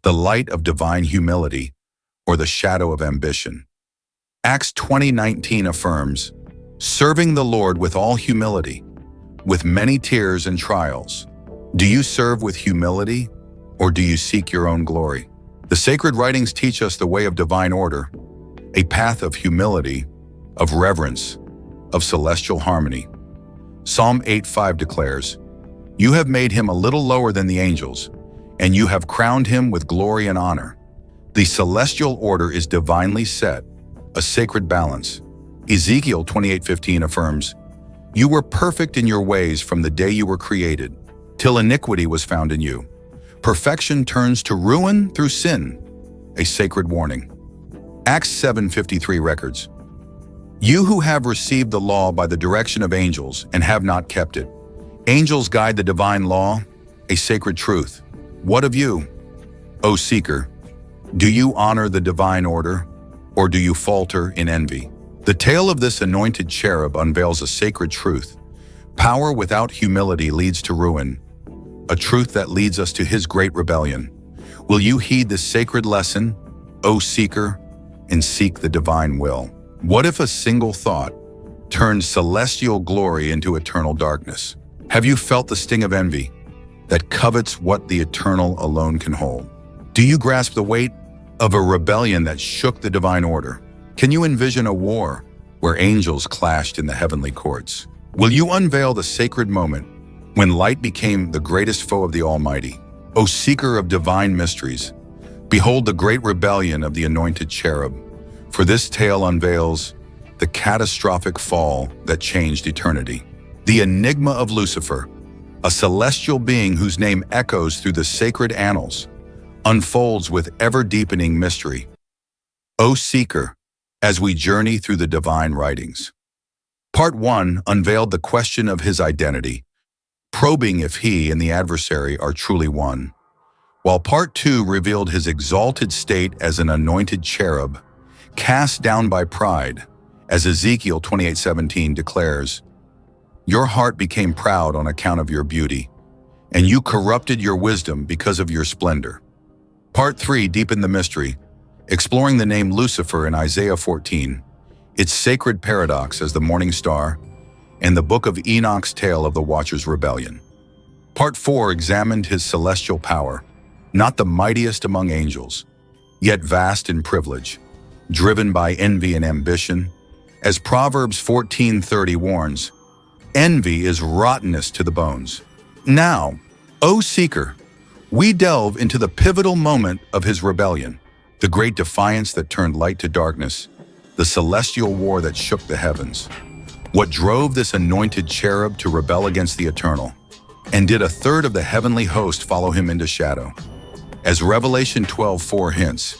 the light of divine humility or the shadow of ambition? Acts 20:19 affirms, "Serving the Lord with all humility, with many tears and trials." Do you serve with humility, or do you seek your own glory? The sacred writings teach us the way of divine order, a path of humility, of reverence, of celestial harmony. Psalm 8:5 declares, "You have made him a little lower than the angels, and you have crowned him with glory and honor." The celestial order is divinely set, a sacred balance. Ezekiel 28:15 affirms, "You were perfect in your ways from the day you were created, till iniquity was found in you. Perfection turns to ruin through sin," a sacred warning. Acts 7:53 records, "You who have received the law by the direction of angels and have not kept it. Angels guide the divine law, a sacred truth. What of you, O seeker? Do you honor the divine order, or do you falter in envy?" The tale of this anointed cherub unveils a sacred truth. Power without humility leads to ruin, a truth that leads us to his great rebellion. Will you heed this sacred lesson, O seeker, and seek the divine will? What if a single thought turns celestial glory into eternal darkness? Have you felt the sting of envy that covets what the eternal alone can hold? Do you grasp the weight of a rebellion that shook the divine order? Can you envision a war where angels clashed in the heavenly courts? Will you unveil the sacred moment when light became the greatest foe of the Almighty? O seeker of divine mysteries, behold the great rebellion of the anointed cherub, for this tale unveils the catastrophic fall that changed eternity. The enigma of Lucifer, a celestial being whose name echoes through the sacred annals, unfolds with ever-deepening mystery. O seeker, as we journey through the divine writings. Part 1 unveiled the question of his identity, probing if he and the adversary are truly one, while Part 2 revealed his exalted state as an anointed cherub, cast down by pride, as Ezekiel 28:17 declares, "Your heart became proud on account of your beauty, and you corrupted your wisdom because of your splendor." Part 3 deepened the mystery, exploring the name Lucifer in Isaiah 14, its sacred paradox as the morning star, and the book of Enoch's tale of the Watcher's rebellion. Part 4 examined his celestial power, not the mightiest among angels, yet vast in privilege, driven by envy and ambition. As Proverbs 14:30 warns, envy is rottenness to the bones. Now, O seeker, we delve into the pivotal moment of his rebellion, the great defiance that turned light to darkness, the celestial war that shook the heavens. What drove this anointed cherub to rebel against the eternal? And did a third of the heavenly host follow him into shadow? As Revelation 12:4 hints,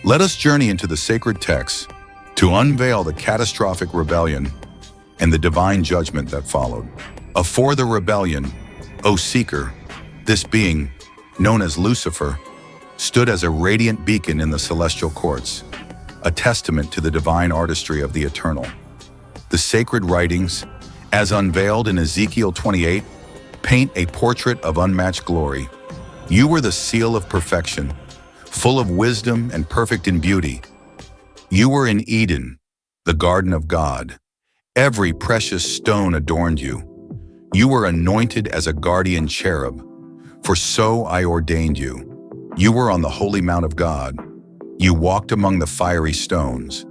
let us journey into the sacred texts to unveil the catastrophic rebellion and the divine judgment that followed. For the rebellion, O seeker, this being, known as Lucifer, stood as a radiant beacon in the celestial courts, a testament to the divine artistry of the eternal. The sacred writings, as unveiled in Ezekiel 28, paint a portrait of unmatched glory. You were the seal of perfection, full of wisdom and perfect in beauty. You were in Eden, the garden of God. Every precious stone adorned you. You were anointed as a guardian cherub, for so I ordained you. You were on the holy mount of God. You walked among the fiery stones.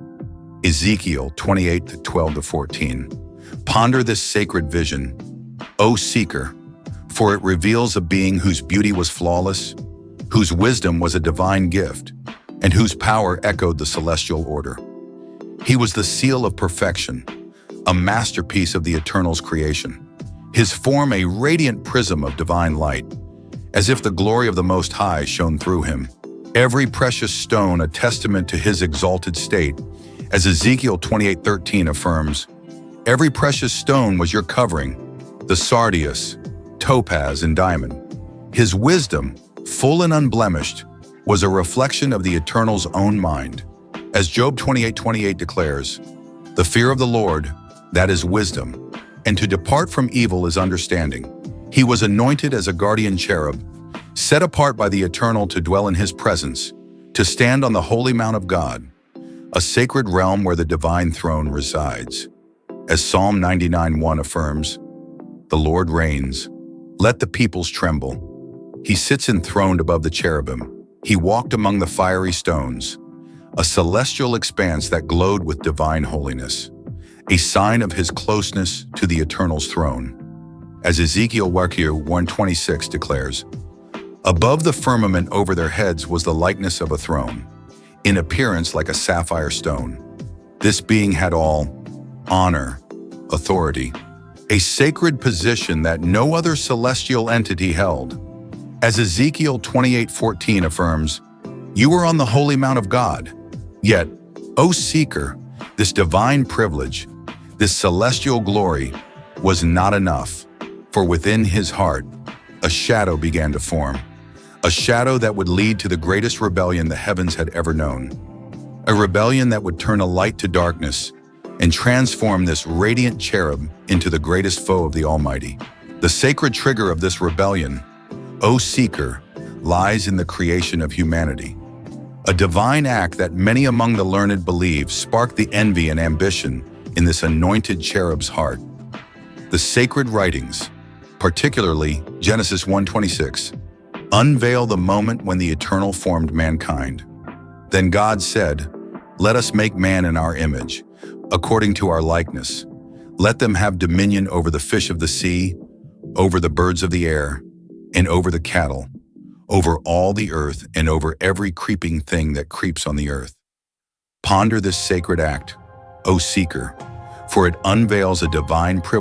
Ezekiel 28:12-14. Ponder this sacred vision, O seeker, for it reveals a being whose beauty was flawless, whose wisdom was a divine gift, and whose power echoed the celestial order. He was the seal of perfection, a masterpiece of the Eternal's creation, his form a radiant prism of divine light, as if the glory of the Most High shone through him. Every precious stone a testament to his exalted state, as Ezekiel 28:13 affirms, every precious stone was your covering, the sardius, topaz, and diamond. His wisdom, full and unblemished, was a reflection of the Eternal's own mind. As Job 28:28 declares, the fear of the Lord, that is wisdom, and to depart from evil is understanding. He was anointed as a guardian cherub, set apart by the Eternal to dwell in his presence, to stand on the holy mount of God, a sacred realm where the divine throne resides. As Psalm 99:1 affirms, the Lord reigns, let the peoples tremble. He sits enthroned above the cherubim. He walked among the fiery stones, a celestial expanse that glowed with divine holiness, a sign of his closeness to the Eternal's throne. As Ezekiel 1:26 declares, above the firmament over their heads was the likeness of a throne, in appearance like a sapphire stone. This being had all honor, authority, a sacred position that no other celestial entity held. As Ezekiel 28:14 affirms, you were on the holy mount of God, yet O seeker, this divine privilege, this celestial glory, was not enough, for within his heart, a shadow began to form, a shadow that would lead to the greatest rebellion the heavens had ever known, a rebellion that would turn a light to darkness and transform this radiant cherub into the greatest foe of the Almighty. The sacred trigger of this rebellion, O seeker, lies in the creation of humanity, a divine act that many among the learned believe sparked the envy and ambition in this anointed cherub's heart. The sacred writings, particularly Genesis 1:26, unveil the moment when the Eternal formed mankind. Then God said, "Let us make man in our image, according to our likeness. Let them have dominion over the fish of the sea, over the birds of the air, and over the cattle, over all the earth, and over every creeping thing that creeps on the earth." Ponder this sacred act, O seeker, for it unveils a divine privilege.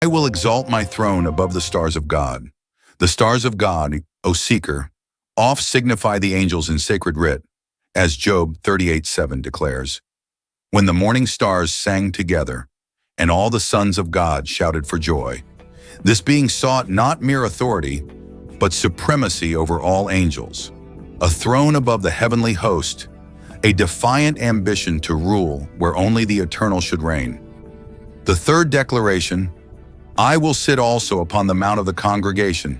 I will exalt my throne above the stars of God. The stars of God, O seeker, oft signify the angels in sacred writ, as Job 38:7 declares. When the morning stars sang together, and all the sons of God shouted for joy. This being sought not mere authority, but supremacy over all angels, a throne above the heavenly host, a defiant ambition to rule where only the eternal should reign. The third declaration, I will sit also upon the mount of the congregation,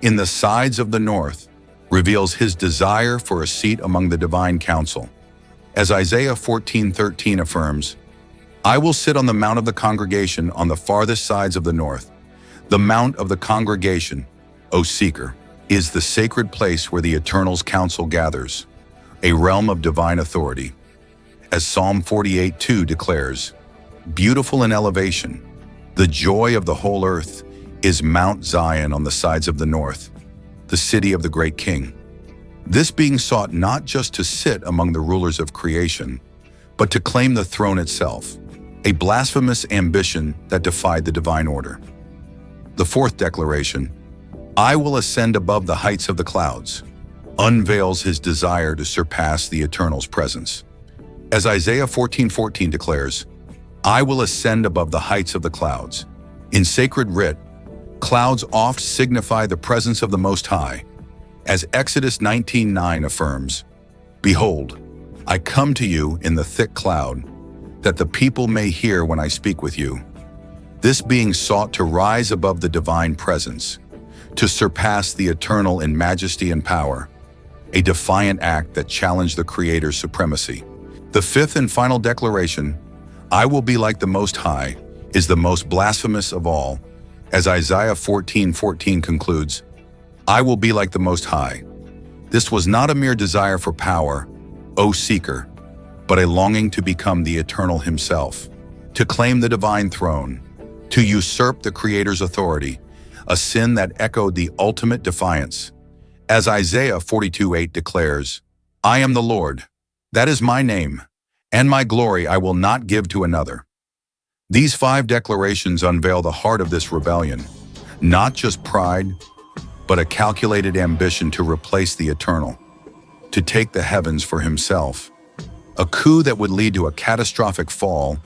in the sides of the north, reveals his desire for a seat among the divine council. As Isaiah 14:13 affirms, I will sit on the mount of the congregation on the farthest sides of the north. The mount of the congregation, O seeker, is the sacred place where the Eternal's council gathers, a realm of divine authority. As Psalm 48:2 declares, beautiful in elevation, the joy of the whole earth is Mount Zion on the sides of the north, the city of the great King. This being sought not just to sit among the rulers of creation, but to claim the throne itself, a blasphemous ambition that defied the divine order. The fourth declaration, I will ascend above the heights of the clouds, unveils his desire to surpass the Eternal's presence. As Isaiah 14:14 declares, I will ascend above the heights of the clouds. In sacred writ, clouds oft signify the presence of the Most High. As Exodus 19:9 affirms, behold, I come to you in the thick cloud, that the people may hear when I speak with you. This being sought to rise above the divine presence, to surpass the Eternal in majesty and power, a defiant act that challenged the Creator's supremacy. The fifth and final declaration, I will be like the Most High, is the most blasphemous of all. As Isaiah 14:14 concludes, I will be like the Most High. This was not a mere desire for power, O seeker, but a longing to become the Eternal himself, to claim the divine throne, to usurp the Creator's authority, a sin that echoed the ultimate defiance. As Isaiah 42:8 declares, I am the Lord, that is my name, and my glory I will not give to another. These 5 declarations unveil the heart of this rebellion, not just pride, but a calculated ambition to replace the Eternal, to take the heavens for himself, a coup that would lead to a catastrophic fall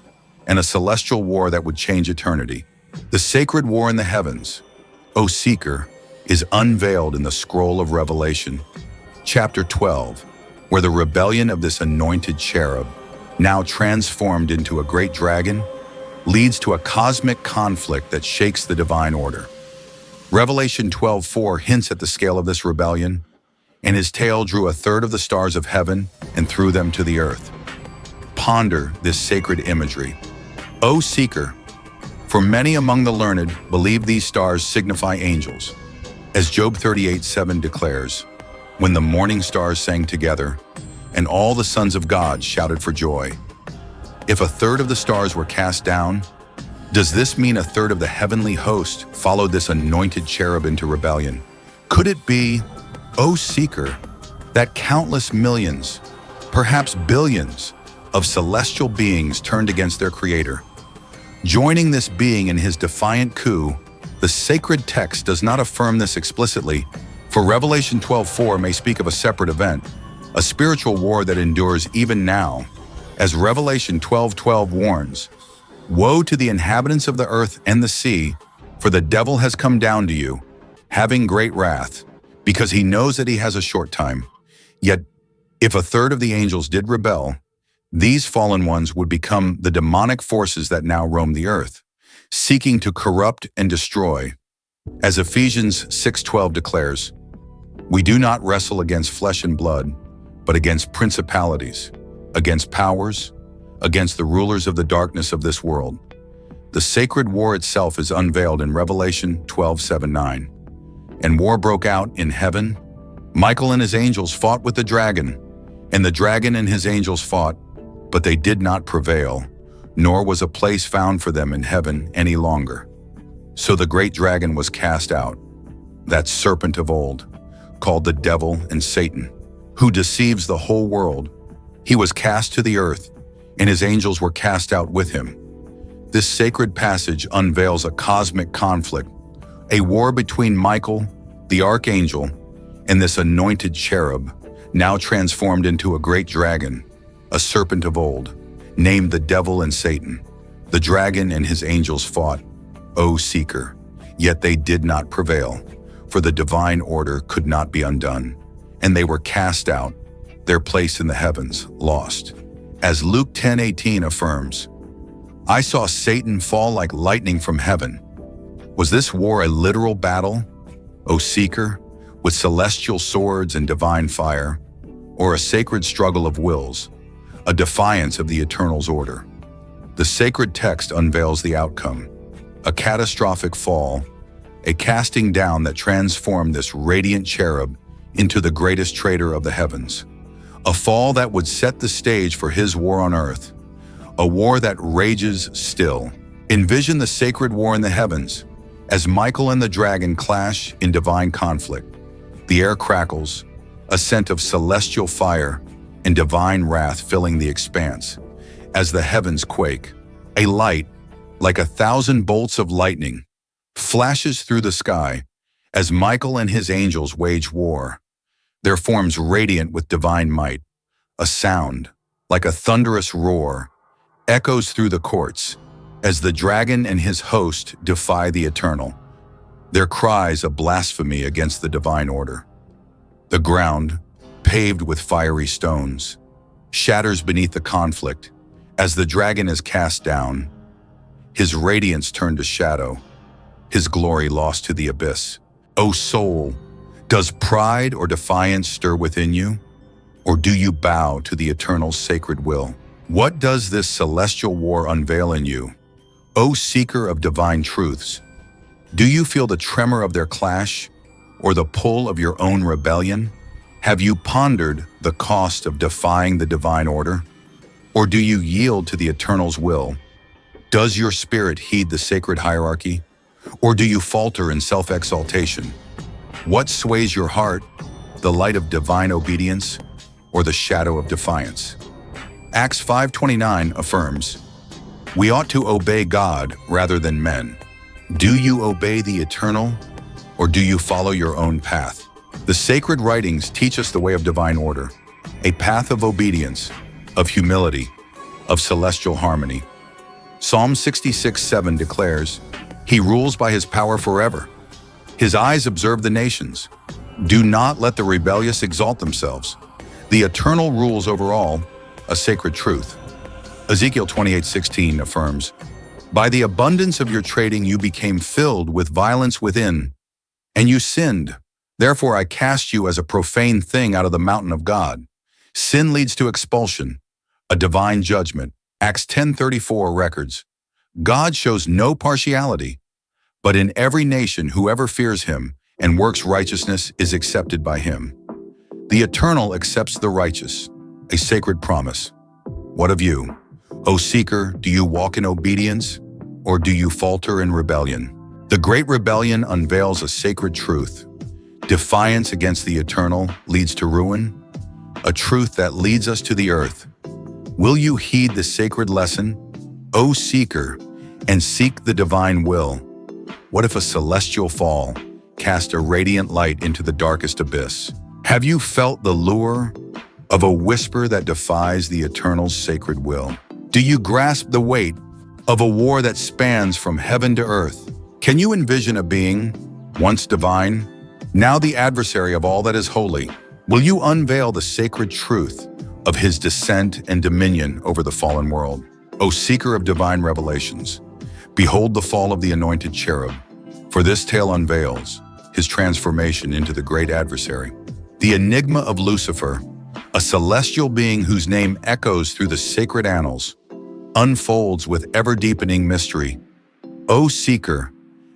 and a celestial war that would change eternity. The sacred war in the heavens, O seeker, is unveiled in the scroll of Revelation, chapter 12, where the rebellion of this anointed cherub, now transformed into a great dragon, leads to a cosmic conflict that shakes the divine order. Revelation 12:4 hints at the scale of this rebellion, and his tail drew 1/3 of the stars of heaven and threw them to the earth. Ponder this sacred imagery. O seeker, for many among the learned believe these stars signify angels. As Job 38:7 declares, when the morning stars sang together, and all the sons of God shouted for joy. If 1/3 of the stars were cast down, does this mean 1/3 of the heavenly host followed this anointed cherub into rebellion? Could it be, O seeker, that countless millions, perhaps billions, of celestial beings turned against their Creator? Joining this being in his defiant coup, the sacred text does not affirm this explicitly, for Revelation 12:4 may speak of a separate event, a spiritual war that endures even now. As Revelation 12:12 warns, woe to the inhabitants of the earth and the sea, for the devil has come down to you, having great wrath, because he knows that he has a short time. Yet, if 1/3 of the angels did rebel, these fallen ones would become the demonic forces that now roam the earth, seeking to corrupt and destroy. As Ephesians 6:12 declares, we do not wrestle against flesh and blood, but against principalities, against powers, against the rulers of the darkness of this world. The sacred war itself is unveiled in Revelation 12:7-9. And war broke out in heaven. Michael and his angels fought with the dragon, and the dragon and his angels fought, but they did not prevail, nor was a place found for them in heaven any longer. So the great dragon was cast out, that serpent of old, called the devil and Satan, who deceives the whole world. He was cast to the earth, and his angels were cast out with him. This sacred passage unveils a cosmic conflict, a war between Michael, the archangel, and this anointed cherub, now transformed into a great dragon, a serpent of old, named the devil and Satan. The dragon and his angels fought, O seeker, yet they did not prevail, for the divine order could not be undone, and they were cast out, their place in the heavens lost. As Luke 10:18 affirms, I saw Satan fall like lightning from heaven. Was this war a literal battle, O seeker, with celestial swords and divine fire, or a sacred struggle of wills, a defiance of the Eternal's order? The sacred text unveils the outcome, a catastrophic fall, a casting down that transformed this radiant cherub into the greatest traitor of the heavens. A fall that would set the stage for his war on earth, a war that rages still. Envision the sacred war in the heavens, as Michael and the dragon clash in divine conflict. The air crackles, a scent of celestial fire and divine wrath filling the expanse. As the heavens quake, a light, like 1,000 bolts of lightning, flashes through the sky as Michael and his angels wage war, their forms radiant with divine might. A sound, like a thunderous roar, echoes through the courts as the dragon and his host defy the Eternal, their cries a blasphemy against the divine order. The ground, paved with fiery stones, shatters beneath the conflict as the dragon is cast down, his radiance turned to shadow, his glory lost to the abyss. O soul, does pride or defiance stir within you? Or do you bow to the Eternal's sacred will? What does this celestial war unveil in you? O seeker of divine truths, do you feel the tremor of their clash or the pull of your own rebellion? Have you pondered the cost of defying the divine order? Or do you yield to the Eternal's will? Does your spirit heed the sacred hierarchy? Or do you falter in self-exaltation? What sways your heart, the light of divine obedience or the shadow of defiance? Acts 5:29 affirms, we ought to obey God rather than men. Do you obey the Eternal, or do you follow your own path? The sacred writings teach us the way of divine order, a path of obedience, of humility, of celestial harmony. Psalm 66:7 declares, he rules by his power forever. His eyes observe the nations. Do not let the rebellious exalt themselves. The Eternal rules over all, a sacred truth. Ezekiel 28:16 affirms, by the abundance of your trading you became filled with violence within, and you sinned. Therefore I cast you as a profane thing out of the mountain of God. Sin leads to expulsion, a divine judgment. Acts 10:34 records, God shows no partiality, but in every nation whoever fears him and works righteousness is accepted by him. The Eternal accepts the righteous, a sacred promise. What of you? O seeker, do you walk in obedience, or do you falter in rebellion? The great rebellion unveils a sacred truth. Defiance against the Eternal leads to ruin, a truth that leads us to the earth. Will you heed the sacred lesson, O seeker, and seek the divine will? What if a celestial fall cast a radiant light into the darkest abyss? Have you felt the lure of a whisper that defies the Eternal's sacred will? Do you grasp the weight of a war that spans from heaven to earth? Can you envision a being, once divine, now the adversary of all that is holy? Will you unveil the sacred truth of his descent and dominion over the fallen world? O seeker of divine revelations, behold the fall of the anointed cherub, for this tale unveils his transformation into the great adversary. The enigma of Lucifer, a celestial being whose name echoes through the sacred annals, unfolds with ever-deepening mystery. O seeker,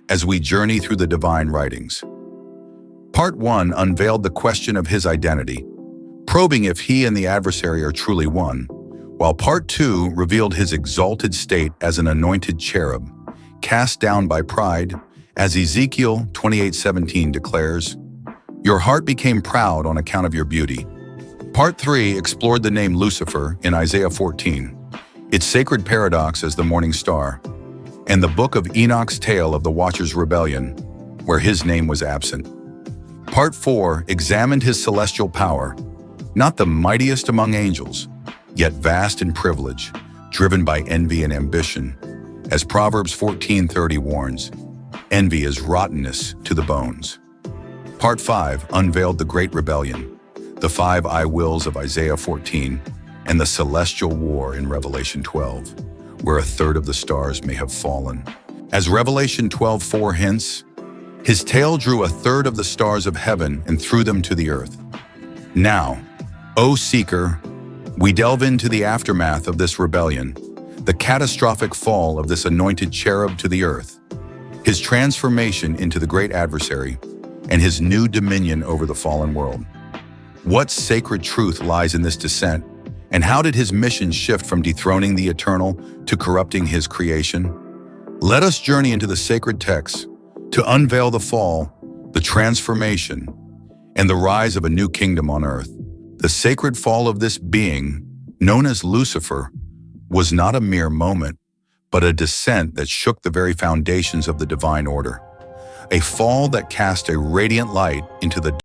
as we journey through the divine writings. Part 1 unveiled the question of his identity, probing if he and the adversary are truly one, while Part 2 revealed his exalted state as an anointed cherub, cast down by pride, as Ezekiel 28:17 declares, your heart became proud on account of your beauty. Part 3 explored the name Lucifer in Isaiah 14, its sacred paradox as the morning star, and the book of Enoch's tale of the Watcher's rebellion, where his name was absent. Part 4 examined his celestial power, not the mightiest among angels, yet vast in privilege, driven by envy and ambition. As Proverbs 14:30 warns, envy is rottenness to the bones. Part 5 unveiled the great rebellion, the five I wills of Isaiah 14, and the celestial war in Revelation 12, where a third of the stars may have fallen. As Revelation 12:4 hints, his tail drew a third of the stars of heaven and threw them to the earth. Now, O seeker, we delve into the aftermath of this rebellion, the catastrophic fall of this anointed cherub to the earth, his transformation into the great adversary, and his new dominion over the fallen world. What sacred truth lies in this descent, and how did his mission shift from dethroning the eternal to corrupting his creation? Let us journey into the sacred texts to unveil the fall, the transformation, and the rise of a new kingdom on earth. The sacred fall of this being, known as Lucifer, was not a mere moment, but a descent that shook the very foundations of the divine order. A fall that cast a radiant light into the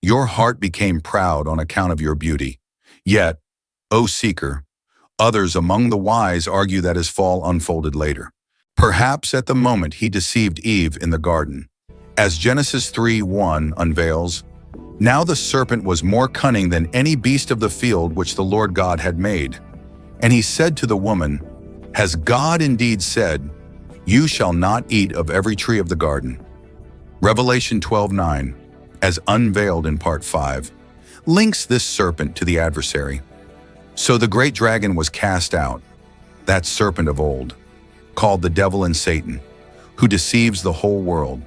Your heart became proud on account of your beauty. Yet, O seeker, others among the wise argue that his fall unfolded later. Perhaps at the moment he deceived Eve in the garden. As Genesis 3:1 unveils, now the serpent was more cunning than any beast of the field which the Lord God had made. And he said to the woman, has God indeed said, you shall not eat of every tree of the garden? Revelation 12:9, as unveiled in part 5, links this serpent to the adversary. So the great dragon was cast out, that serpent of old, called the devil and Satan, who deceives the whole world.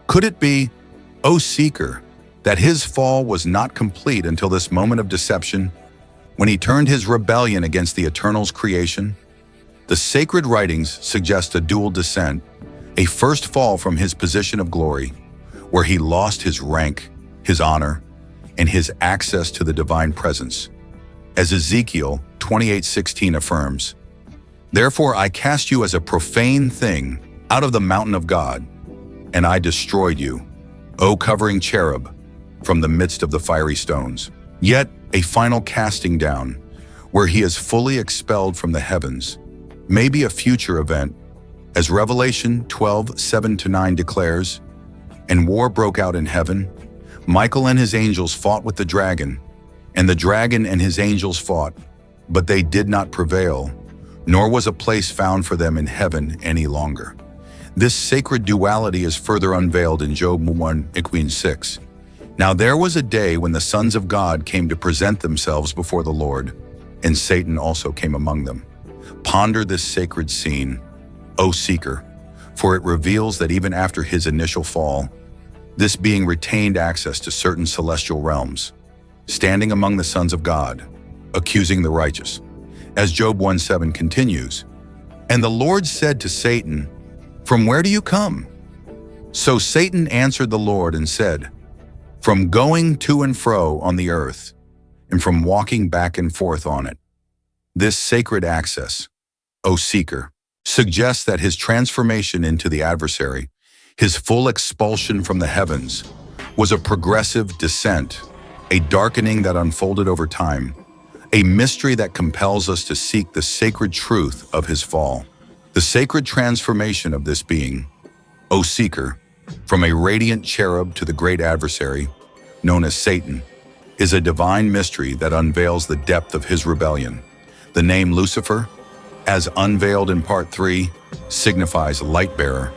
Could it be, O seeker, that his fall was not complete until this moment of deception, when he turned his rebellion against the Eternal's creation? The sacred writings suggest a dual descent, a first fall from his position of glory, where he lost his rank, his honor, and his access to the divine presence. As Ezekiel 28:16 affirms, therefore I cast you as a profane thing out of the mountain of God, and I destroyed you, O covering cherub, from the midst of the fiery stones. Yet a final casting down, where he is fully expelled from the heavens, may be a future event, as Revelation 12:7-9 declares, and war broke out in heaven. Michael and his angels fought with the dragon, and the dragon and his angels fought, but they did not prevail, nor was a place found for them in heaven any longer. This sacred duality is further unveiled in Job 1:6. Now there was a day when the sons of God came to present themselves before the Lord, and Satan also came among them. Ponder this sacred scene, O seeker, for it reveals that even after his initial fall, this being retained access to certain celestial realms, standing among the sons of God, accusing the righteous. As Job 1:7 continues, and the Lord said to Satan, from where do you come? So Satan answered the Lord and said, from going to and fro on the earth, and from walking back and forth on it. This sacred access, O seeker, suggests that his transformation into the adversary, his full expulsion from the heavens, was a progressive descent, a darkening that unfolded over time, a mystery that compels us to seek the sacred truth of his fall. The sacred transformation of this being, O seeker, from a radiant cherub to the great adversary, known as Satan, is a divine mystery that unveils the depth of his rebellion. The name Lucifer, as unveiled in part 3, signifies light bearer,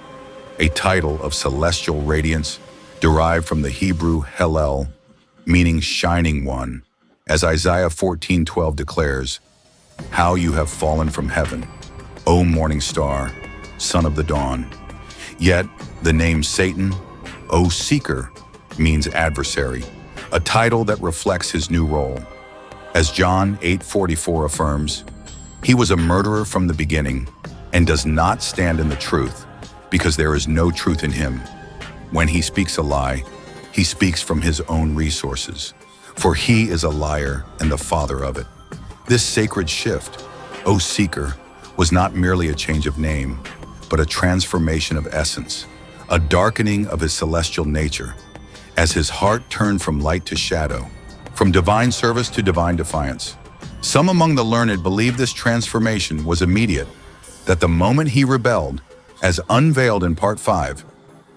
a title of celestial radiance derived from the Hebrew Hallel, meaning shining one, as Isaiah 14:12 declares, how you have fallen from heaven, O morning star, son of the dawn. Yet the name Satan, O seeker, means adversary, a title that reflects his new role. As John 8:44 affirms, he was a murderer from the beginning and does not stand in the truth, because there is no truth in him. When he speaks a lie, he speaks from his own resources, for he is a liar and the father of it. This sacred shift, O seeker, was not merely a change of name, but a transformation of essence, a darkening of his celestial nature, as his heart turned from light to shadow, from divine service to divine defiance. Some among the learned believe this transformation was immediate, that the moment he rebelled, as unveiled in part 5,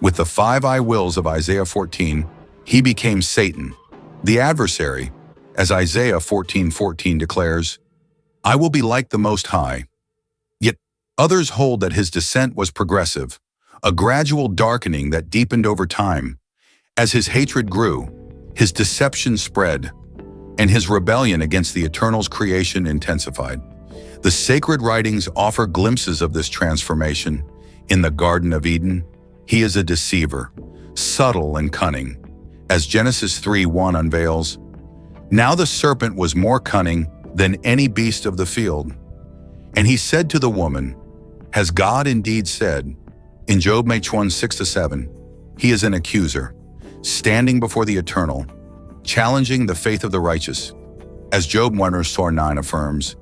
with the 5 I wills of Isaiah 14, he became Satan, the adversary, as Isaiah 14:14 declares, I will be like the Most High. Yet others hold that his descent was progressive, a gradual darkening that deepened over time. As his hatred grew, his deception spread, and his rebellion against the Eternal's creation intensified. The sacred writings offer glimpses of this transformation. In the Garden of Eden, he is a deceiver, subtle and cunning. As Genesis 3:1 unveils, now the serpent was more cunning than any beast of the field. And he said to the woman, has God indeed said? In Job 1:6-7, he is an accuser, standing before the Eternal, challenging the faith of the righteous. As Job 1:9 affirms,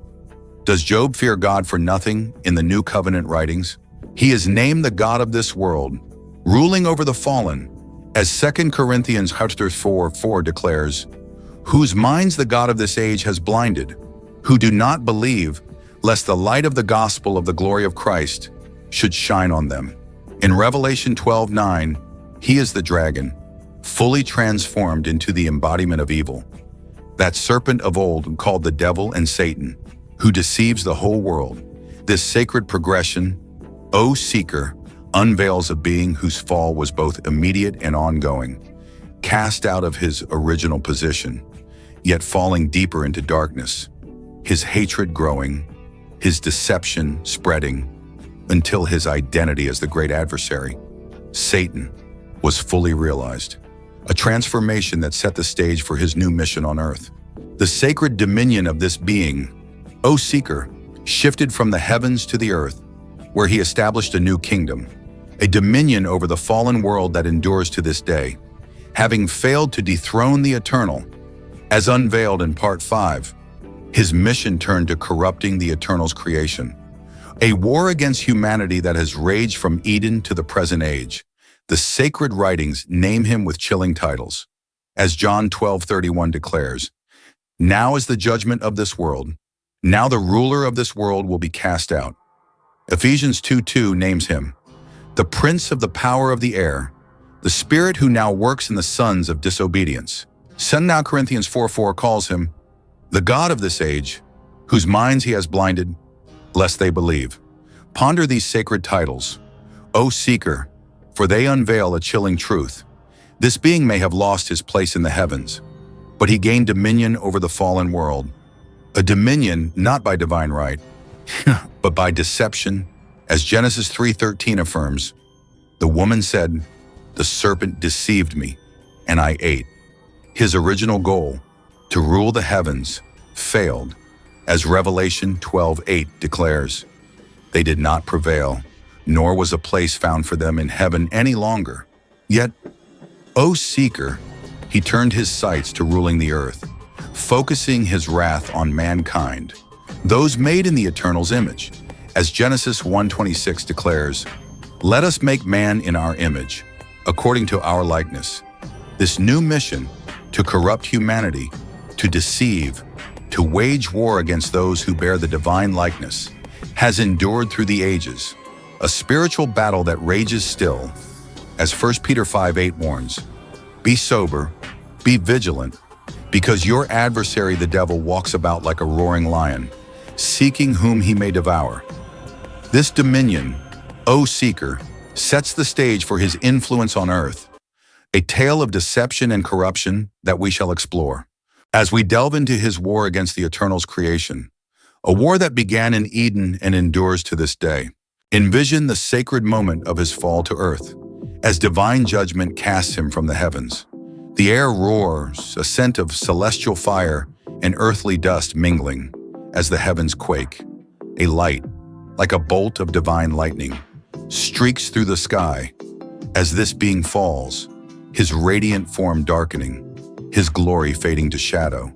does Job fear God for nothing in the New Covenant writings? He is named the God of this world, ruling over the fallen, As 2 Corinthians 4:4 declares, whose minds the God of this age has blinded, who do not believe, lest the light of the gospel of the glory of Christ should shine on them. In Revelation 12:9, he is the dragon, fully transformed into the embodiment of evil, that serpent of old called the devil and Satan, who deceives the whole world. This sacred progression, O seeker, unveils a being whose fall was both immediate and ongoing, cast out of his original position, yet falling deeper into darkness, his hatred growing, his deception spreading, until his identity as the great adversary, Satan, was fully realized. A transformation that set the stage for his new mission on earth. The sacred dominion of this being, O seeker, shifted from the heavens to the earth, where he established a new kingdom, a dominion over the fallen world that endures to this day. Having failed to dethrone the eternal, as unveiled in Part 5, his mission turned to corrupting the Eternal's creation. A war against humanity that has raged from Eden to the present age. The sacred writings name him with chilling titles. As John 12:31 declares, now is the judgment of this world. Now the ruler of this world will be cast out. Ephesians 2:2 names him the prince of the power of the air, the spirit who now works in the sons of disobedience. 2 Corinthians 4:4 calls him the God of this age, whose minds he has blinded, lest they believe. Ponder these sacred titles, O seeker, for they unveil a chilling truth. This being may have lost his place in the heavens, but he gained dominion over the fallen world. A dominion not by divine right, but by deception. As Genesis 3:13 affirms, the woman said, the serpent deceived me, and I ate. His original goal, to rule the heavens, failed. As Revelation 12:8 declares, they did not prevail, nor was a place found for them in heaven any longer. Yet, O seeker, he turned his sights to ruling the earth, focusing his wrath on mankind, those made in the Eternal's image. As Genesis 1:26 declares, let us make man in our image, according to our likeness. This new mission, to corrupt humanity, to deceive, to wage war against those who bear the divine likeness, has endured through the ages, a spiritual battle that rages still. As 1 Peter 5:8 warns, be sober, be vigilant, because your adversary the devil walks about like a roaring lion, seeking whom he may devour. This dominion, O seeker, sets the stage for his influence on earth, a tale of deception and corruption that we shall explore. As we delve into his war against the Eternal's creation, a war that began in Eden and endures to this day. Envision the sacred moment of his fall to earth, as divine judgment casts him from the heavens. The air roars, a scent of celestial fire and earthly dust mingling, as the heavens quake. A light, like a bolt of divine lightning, streaks through the sky. As this being falls, his radiant form darkening, his glory fading to shadow.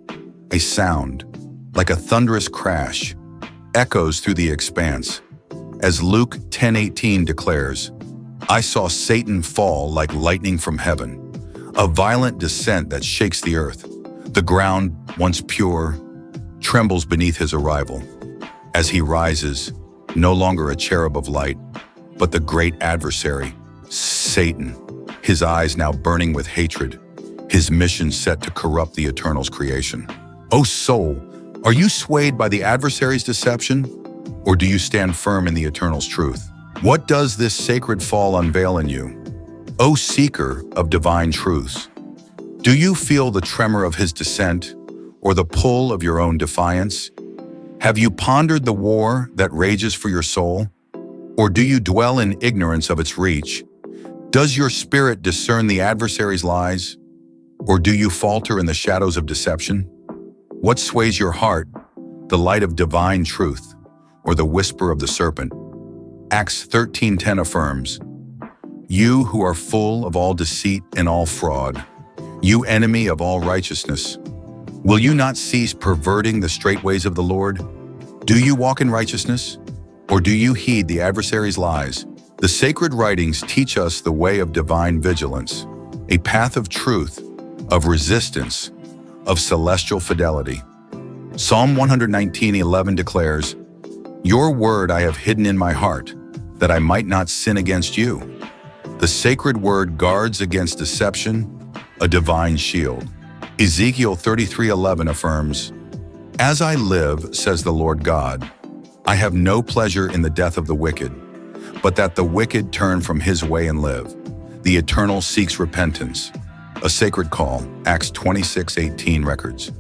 A sound, like a thunderous crash, echoes through the expanse. As Luke 10:18 declares, I saw Satan fall like lightning from heaven, a violent descent that shakes the earth. The ground, once pure, trembles beneath his arrival. As he rises, no longer a cherub of light, but the great adversary, Satan, his eyes now burning with hatred, his mission set to corrupt the Eternal's creation. O soul, are you swayed by the adversary's deception, or do you stand firm in the Eternal's truth? What does this sacred fall unveil in you? O seeker of divine truths, do you feel the tremor of his descent, or the pull of your own defiance? Have you pondered the war that rages for your soul? Or do you dwell in ignorance of its reach? Does your spirit discern the adversary's lies? Or do you falter in the shadows of deception? What sways your heart, the light of divine truth, or the whisper of the serpent? Acts 13:10 affirms, you who are full of all deceit and all fraud, you enemy of all righteousness, will you not cease perverting the straight ways of the Lord? Do you walk in righteousness, or do you heed the adversary's lies? The sacred writings teach us the way of divine vigilance. a path of truth, of resistance, of celestial fidelity. Psalm 119:11 declares, "Your word I have hidden in my heart, that I might not sin against you." The sacred word guards against deception, a divine shield. Ezekiel 33:11 affirms, "As I live, says the Lord God, I have no pleasure in the death of the wicked, but that the wicked turn from his way and live. The Eternal seeks repentance." A sacred call, Acts 26:18 records,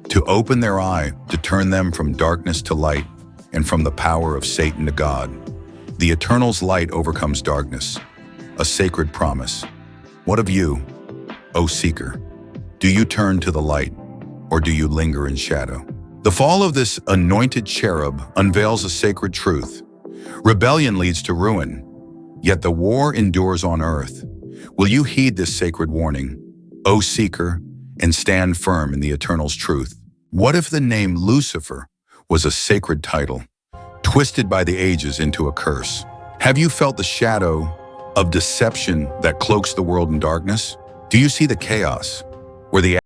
to open their eye, to turn them from darkness to light, and from the power of Satan to God. The Eternal's light overcomes darkness, a sacred promise. What of you, O seeker? Do you turn to the light, or do you linger in shadow? The fall of this anointed cherub unveils a sacred truth. Rebellion leads to ruin, yet the war endures on earth. Will you heed this sacred warning, O seeker, and stand firm in the Eternal's truth? What if the name Lucifer was a sacred title, twisted by the ages into a curse? Have you felt the shadow of deception that cloaks the world in darkness? Do you see the chaos where the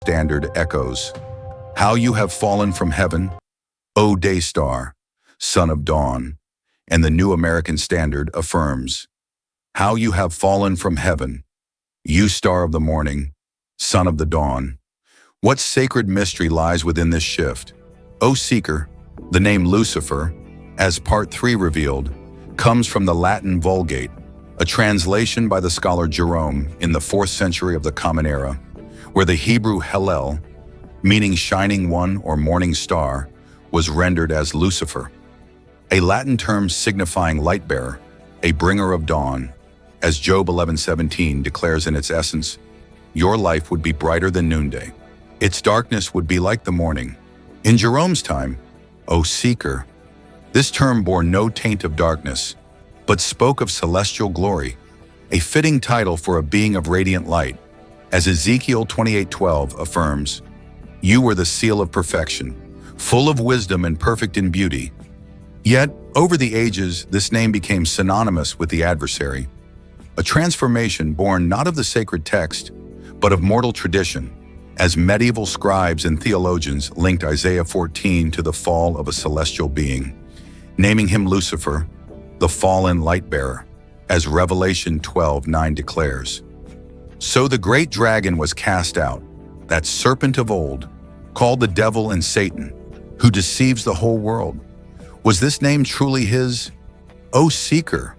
Standard echoes, "How you have fallen from heaven, O day star, son of dawn." And the New American Standard affirms, "How you have fallen from heaven, you star of the morning, son of the dawn." What sacred mystery lies within this shift? O seeker, the name Lucifer, as Part 3 revealed, comes from the Latin Vulgate, a translation by the scholar Jerome in the 4th century of the Common Era, where the Hebrew Hallel, meaning shining one or morning star, was rendered as Lucifer, a Latin term signifying light bearer, a bringer of dawn. As Job 11:17 declares in its essence, your life would be brighter than noonday. Its darkness would be like the morning. In Jerome's time, O seeker, this term bore no taint of darkness, but spoke of celestial glory, a fitting title for a being of radiant light. As Ezekiel 28:12 affirms, you were the seal of perfection, full of wisdom and perfect in beauty. Yet, over the ages, this name became synonymous with the adversary, a transformation born not of the sacred text, but of mortal tradition, as medieval scribes and theologians linked Isaiah 14 to the fall of a celestial being, naming him Lucifer, the fallen light-bearer, as Revelation 12:9 declares. So the great dragon was cast out, that serpent of old, called the devil and Satan, who deceives the whole world. Was this name truly his? O seeker,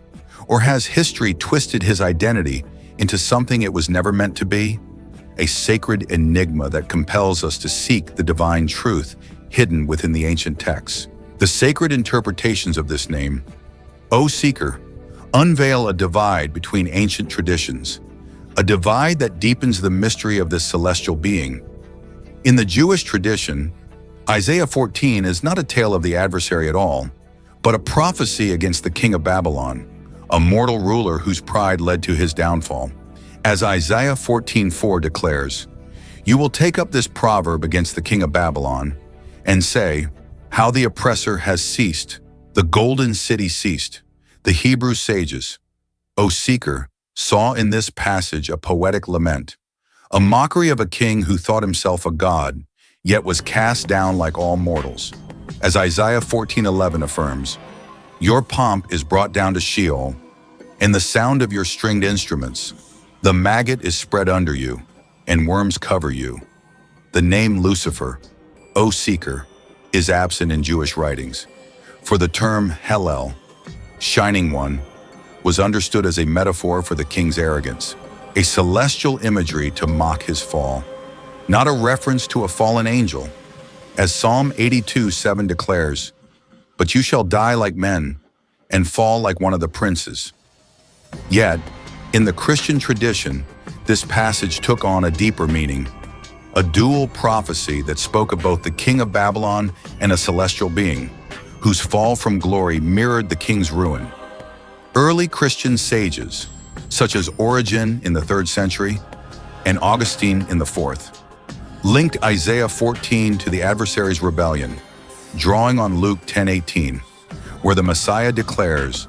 or has history twisted his identity into something it was never meant to be? A sacred enigma that compels us to seek the divine truth hidden within the ancient texts. The sacred interpretations of this name, O seeker, unveil a divide between ancient traditions, a divide that deepens the mystery of this celestial being. In the Jewish tradition, Isaiah 14 is not a tale of the adversary at all, but a prophecy against the king of Babylon, a mortal ruler whose pride led to his downfall. As Isaiah 14:4 declares, you will take up this proverb against the king of Babylon and say, how the oppressor has ceased, the golden city ceased. The Hebrew sages, O seeker, saw in this passage a poetic lament, a mockery of a king who thought himself a god, yet was cast down like all mortals. As Isaiah 14:11 affirms, your pomp is brought down to Sheol, and the sound of your stringed instruments. The maggot is spread under you, and worms cover you. The name Lucifer, O seeker, is absent in Jewish writings, for the term Hallel, shining one, was understood as a metaphor for the king's arrogance, a celestial imagery to mock his fall, not a reference to a fallen angel. As Psalm 82:7 declares, but you shall die like men and fall like one of the princes. Yet, in the Christian tradition, this passage took on a deeper meaning, a dual prophecy that spoke of both the king of Babylon and a celestial being, whose fall from glory mirrored the king's ruin. Early Christian sages, such as Origen in the 3rd century and Augustine in the 4th, linked Isaiah 14 to the adversary's rebellion, drawing on Luke 10:18, where the Messiah declares,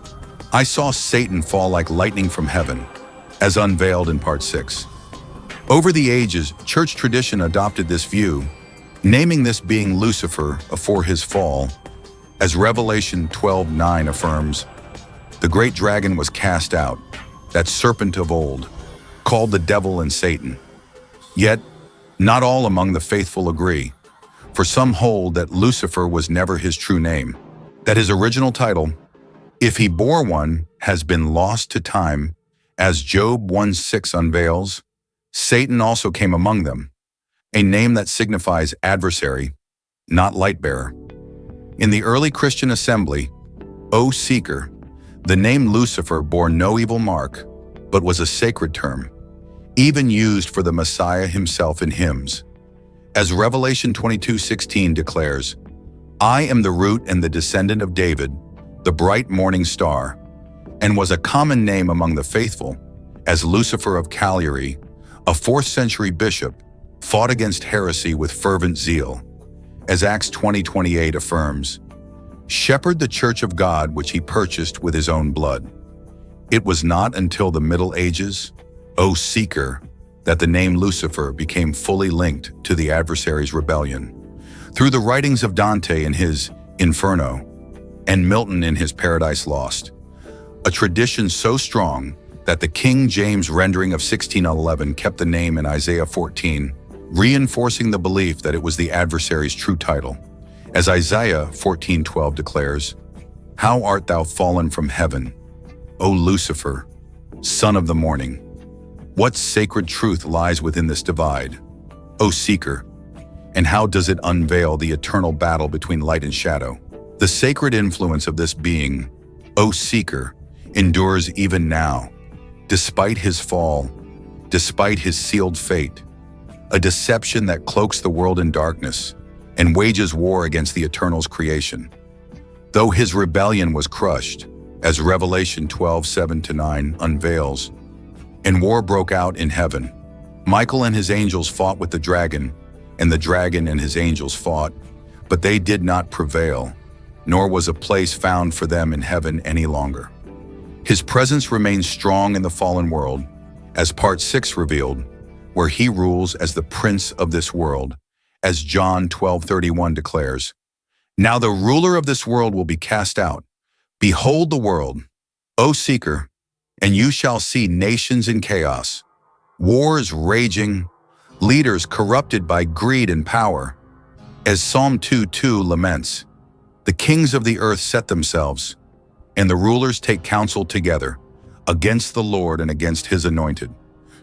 I saw Satan fall like lightning from heaven, as unveiled in Part 6. Over the ages, church tradition adopted this view, naming this being Lucifer afore his fall, as Revelation 12:9 affirms, the great dragon was cast out, that serpent of old, called the devil and Satan. Yet, not all among the faithful agree, for some hold that Lucifer was never his true name, that his original title, if he bore one, has been lost to time, as Job 1:6 unveils. Satan also came among them, a name that signifies adversary, not light-bearer. In the early Christian assembly, O seeker, the name Lucifer bore no evil mark, but was a sacred term, even used for the Messiah himself in hymns. As Revelation 22:16 declares, I am the root and the descendant of David, the bright morning star, and was a common name among the faithful, as Lucifer of Cagliari, a 4th century bishop, fought against heresy with fervent zeal. As Acts 20:28 affirms, shepherd the church of God which he purchased with his own blood. It was not until the Middle Ages, O seeker, that the name Lucifer became fully linked to the adversary's rebellion. Through the writings of Dante in his Inferno and Milton in his Paradise Lost, a tradition so strong that the King James rendering of 1611 kept the name in Isaiah 14, reinforcing the belief that it was the adversary's true title. As Isaiah 14:12 declares, "How art thou fallen from heaven, O Lucifer, son of the morning?" What sacred truth lies within this divide, O seeker, and how does it unveil the eternal battle between light and shadow? The sacred influence of this being, O seeker, endures even now, despite his fall, despite his sealed fate, a deception that cloaks the world in darkness and wages war against the Eternal's creation. Though his rebellion was crushed, as Revelation 12:7-9 unveils, and war broke out in heaven, Michael and his angels fought with the dragon, and the dragon and his angels fought, but they did not prevail, nor was a place found for them in heaven any longer. His presence remains strong in the fallen world, as Part 6 revealed, where he rules as the prince of this world, as John 12:31 declares, "Now the ruler of this world will be cast out. Behold the world, O seeker, and you shall see nations in chaos, wars raging, leaders corrupted by greed and power." As Psalm 2:2 laments, "The kings of the earth set themselves, and the rulers take counsel together against the Lord and against his anointed.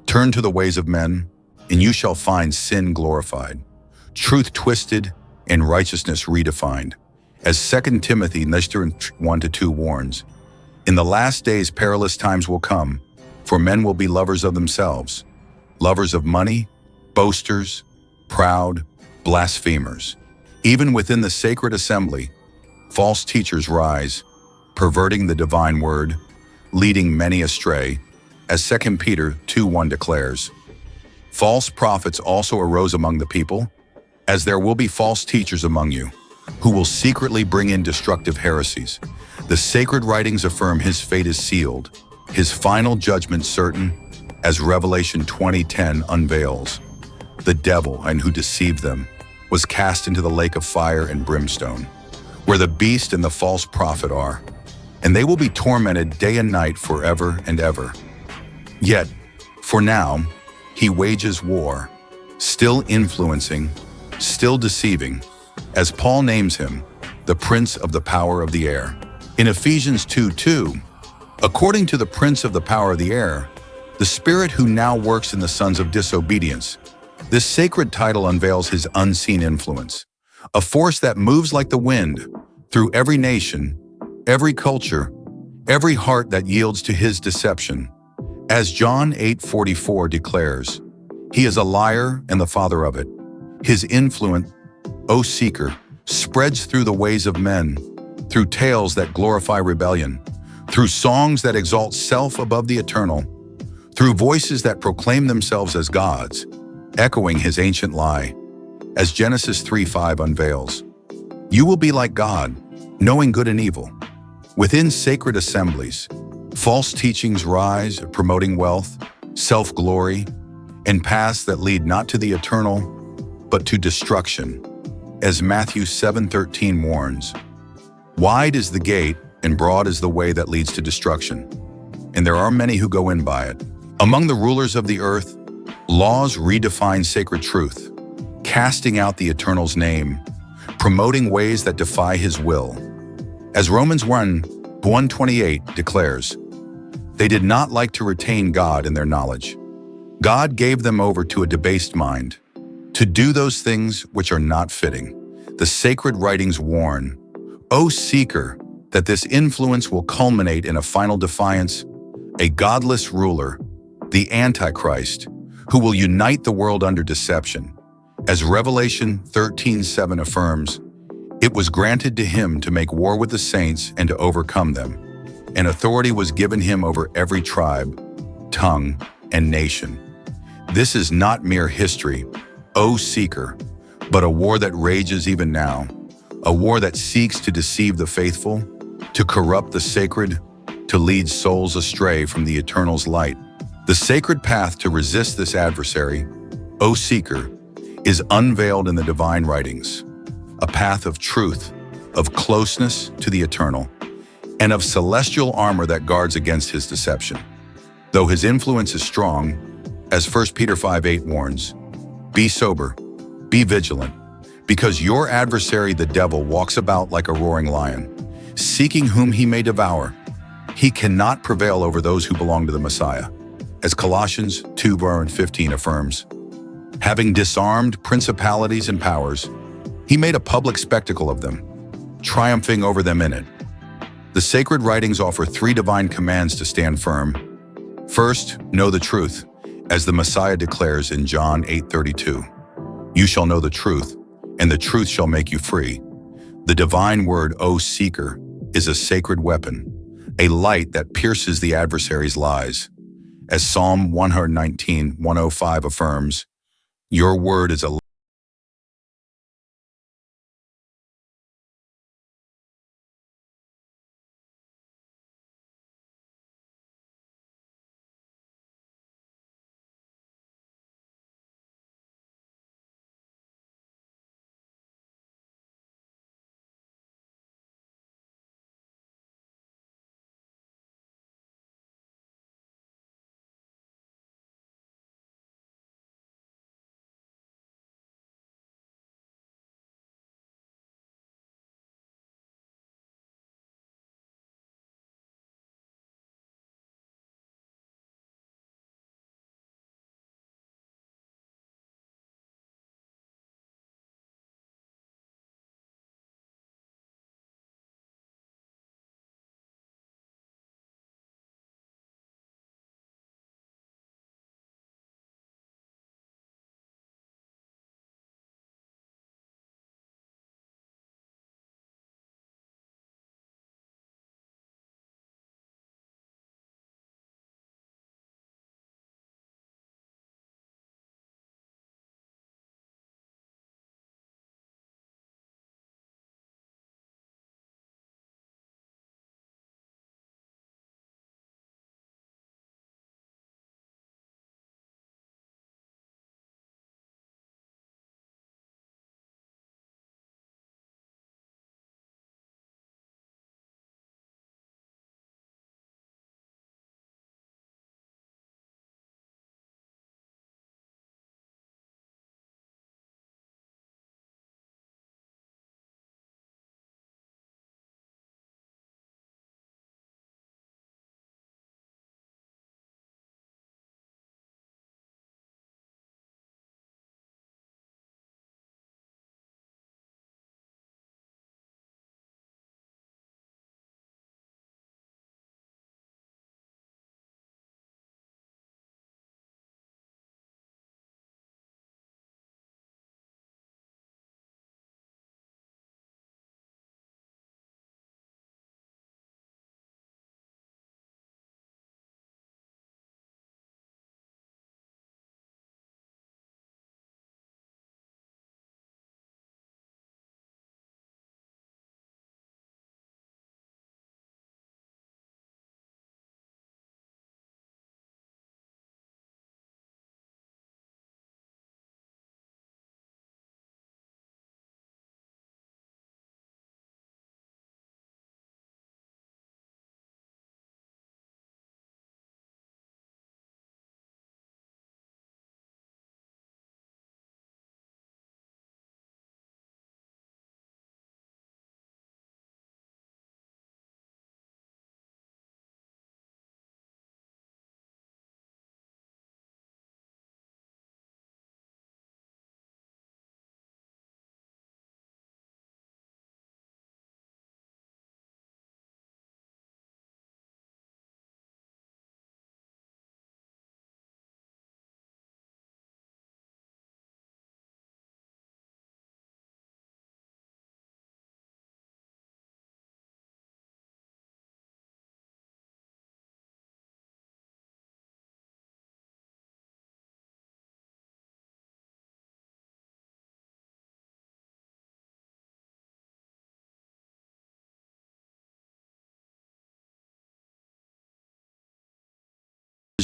Turn to the ways of men, and you shall find sin glorified, truth twisted, and righteousness redefined." As 2 Timothy 1-2 warns, "In the last days perilous times will come, for men will be lovers of themselves, lovers of money, boasters, proud, blasphemers. Even within the sacred assembly, false teachers rise, perverting the divine word, leading many astray," as 2 Peter 2:1 declares. False prophets also arose among the people, as there will be false teachers among you, who will secretly bring in destructive heresies. The sacred writings affirm his fate is sealed, his final judgment certain, as Revelation 20:10 unveils. The devil, and who deceived them, was cast into the lake of fire and brimstone, where the beast and the false prophet are, and they will be tormented day and night forever and ever. Yet, for now, he wages war, still influencing, still deceiving, as Paul names him, the prince of the power of the air. In Ephesians 2:2, according to the prince of the power of the air, the spirit who now works in the sons of disobedience, this sacred title unveils his unseen influence, a force that moves like the wind through every nation, every culture, every heart that yields to his deception. As John 8:44 declares, "He is a liar and the father of it. His influence, O seeker, spreads through the ways of men, through tales that glorify rebellion, through songs that exalt self above the eternal, through voices that proclaim themselves as gods, echoing his ancient lie." As Genesis 3:5 unveils, "You will be like God, knowing good and evil." Within sacred assemblies, false teachings rise, promoting wealth, self-glory, and paths that lead not to the eternal, but to destruction. As Matthew 7:13 warns, "Wide is the gate, and broad is the way that leads to destruction, and there are many who go in by it." Among the rulers of the earth, laws redefine sacred truth, casting out the Eternal's name, promoting ways that defy his will. As Romans 1:128 declares, "They did not like to retain God in their knowledge. God gave them over to a debased mind, to do those things which are not fitting." The sacred writings warn, O seeker, that this influence will culminate in a final defiance, a godless ruler, the Antichrist, who will unite the world under deception. As Revelation 13:7 affirms, "It was granted to him to make war with the saints and to overcome them, and authority was given him over every tribe, tongue, and nation." This is not mere history, O seeker, but a war that rages even now, a war that seeks to deceive the faithful, to corrupt the sacred, to lead souls astray from the Eternal's light. The sacred path to resist this adversary, O seeker, is unveiled in the divine writings, a path of truth, of closeness to the eternal, and of celestial armor that guards against his deception. Though his influence is strong, as 1 Peter 5:8 warns, be sober, be vigilant, because your adversary the devil walks about like a roaring lion, seeking whom he may devour. He cannot prevail over those who belong to the Messiah. As Colossians 2:15 affirms, having disarmed principalities and powers, he made a public spectacle of them, triumphing over them in it. The sacred writings offer 3 divine commands to stand firm. First, know the truth, as the Messiah declares in John 8:32. You shall know the truth, and the truth shall make you free. The divine word, O seeker, is a sacred weapon, a light that pierces the adversary's lies. As Psalm 119:105 affirms, your word is a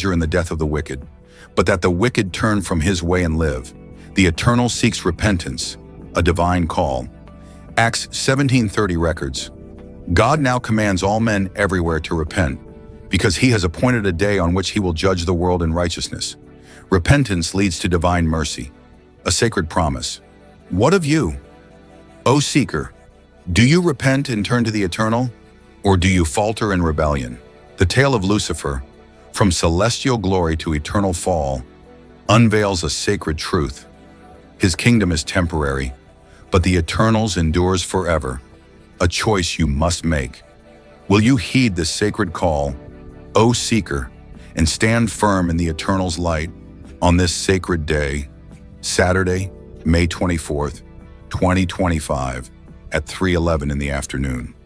pleasure in the death of the wicked, but that the wicked turn from his way and live. The Eternal seeks repentance, a divine call. Acts 17:30 records, God now commands all men everywhere to repent, because he has appointed a day on which he will judge the world in righteousness. Repentance leads to divine mercy, a sacred promise. What of you, O seeker? Do you repent and turn to the Eternal, or do you falter in rebellion? The tale of Lucifer, from celestial glory to eternal fall, unveils a sacred truth. His kingdom is temporary, but the Eternal's endures forever, a choice you must make. Will you heed this sacred call, O seeker, and stand firm in the Eternal's light on this sacred day, Saturday, May 24th, 2025, at 3:11 in the afternoon?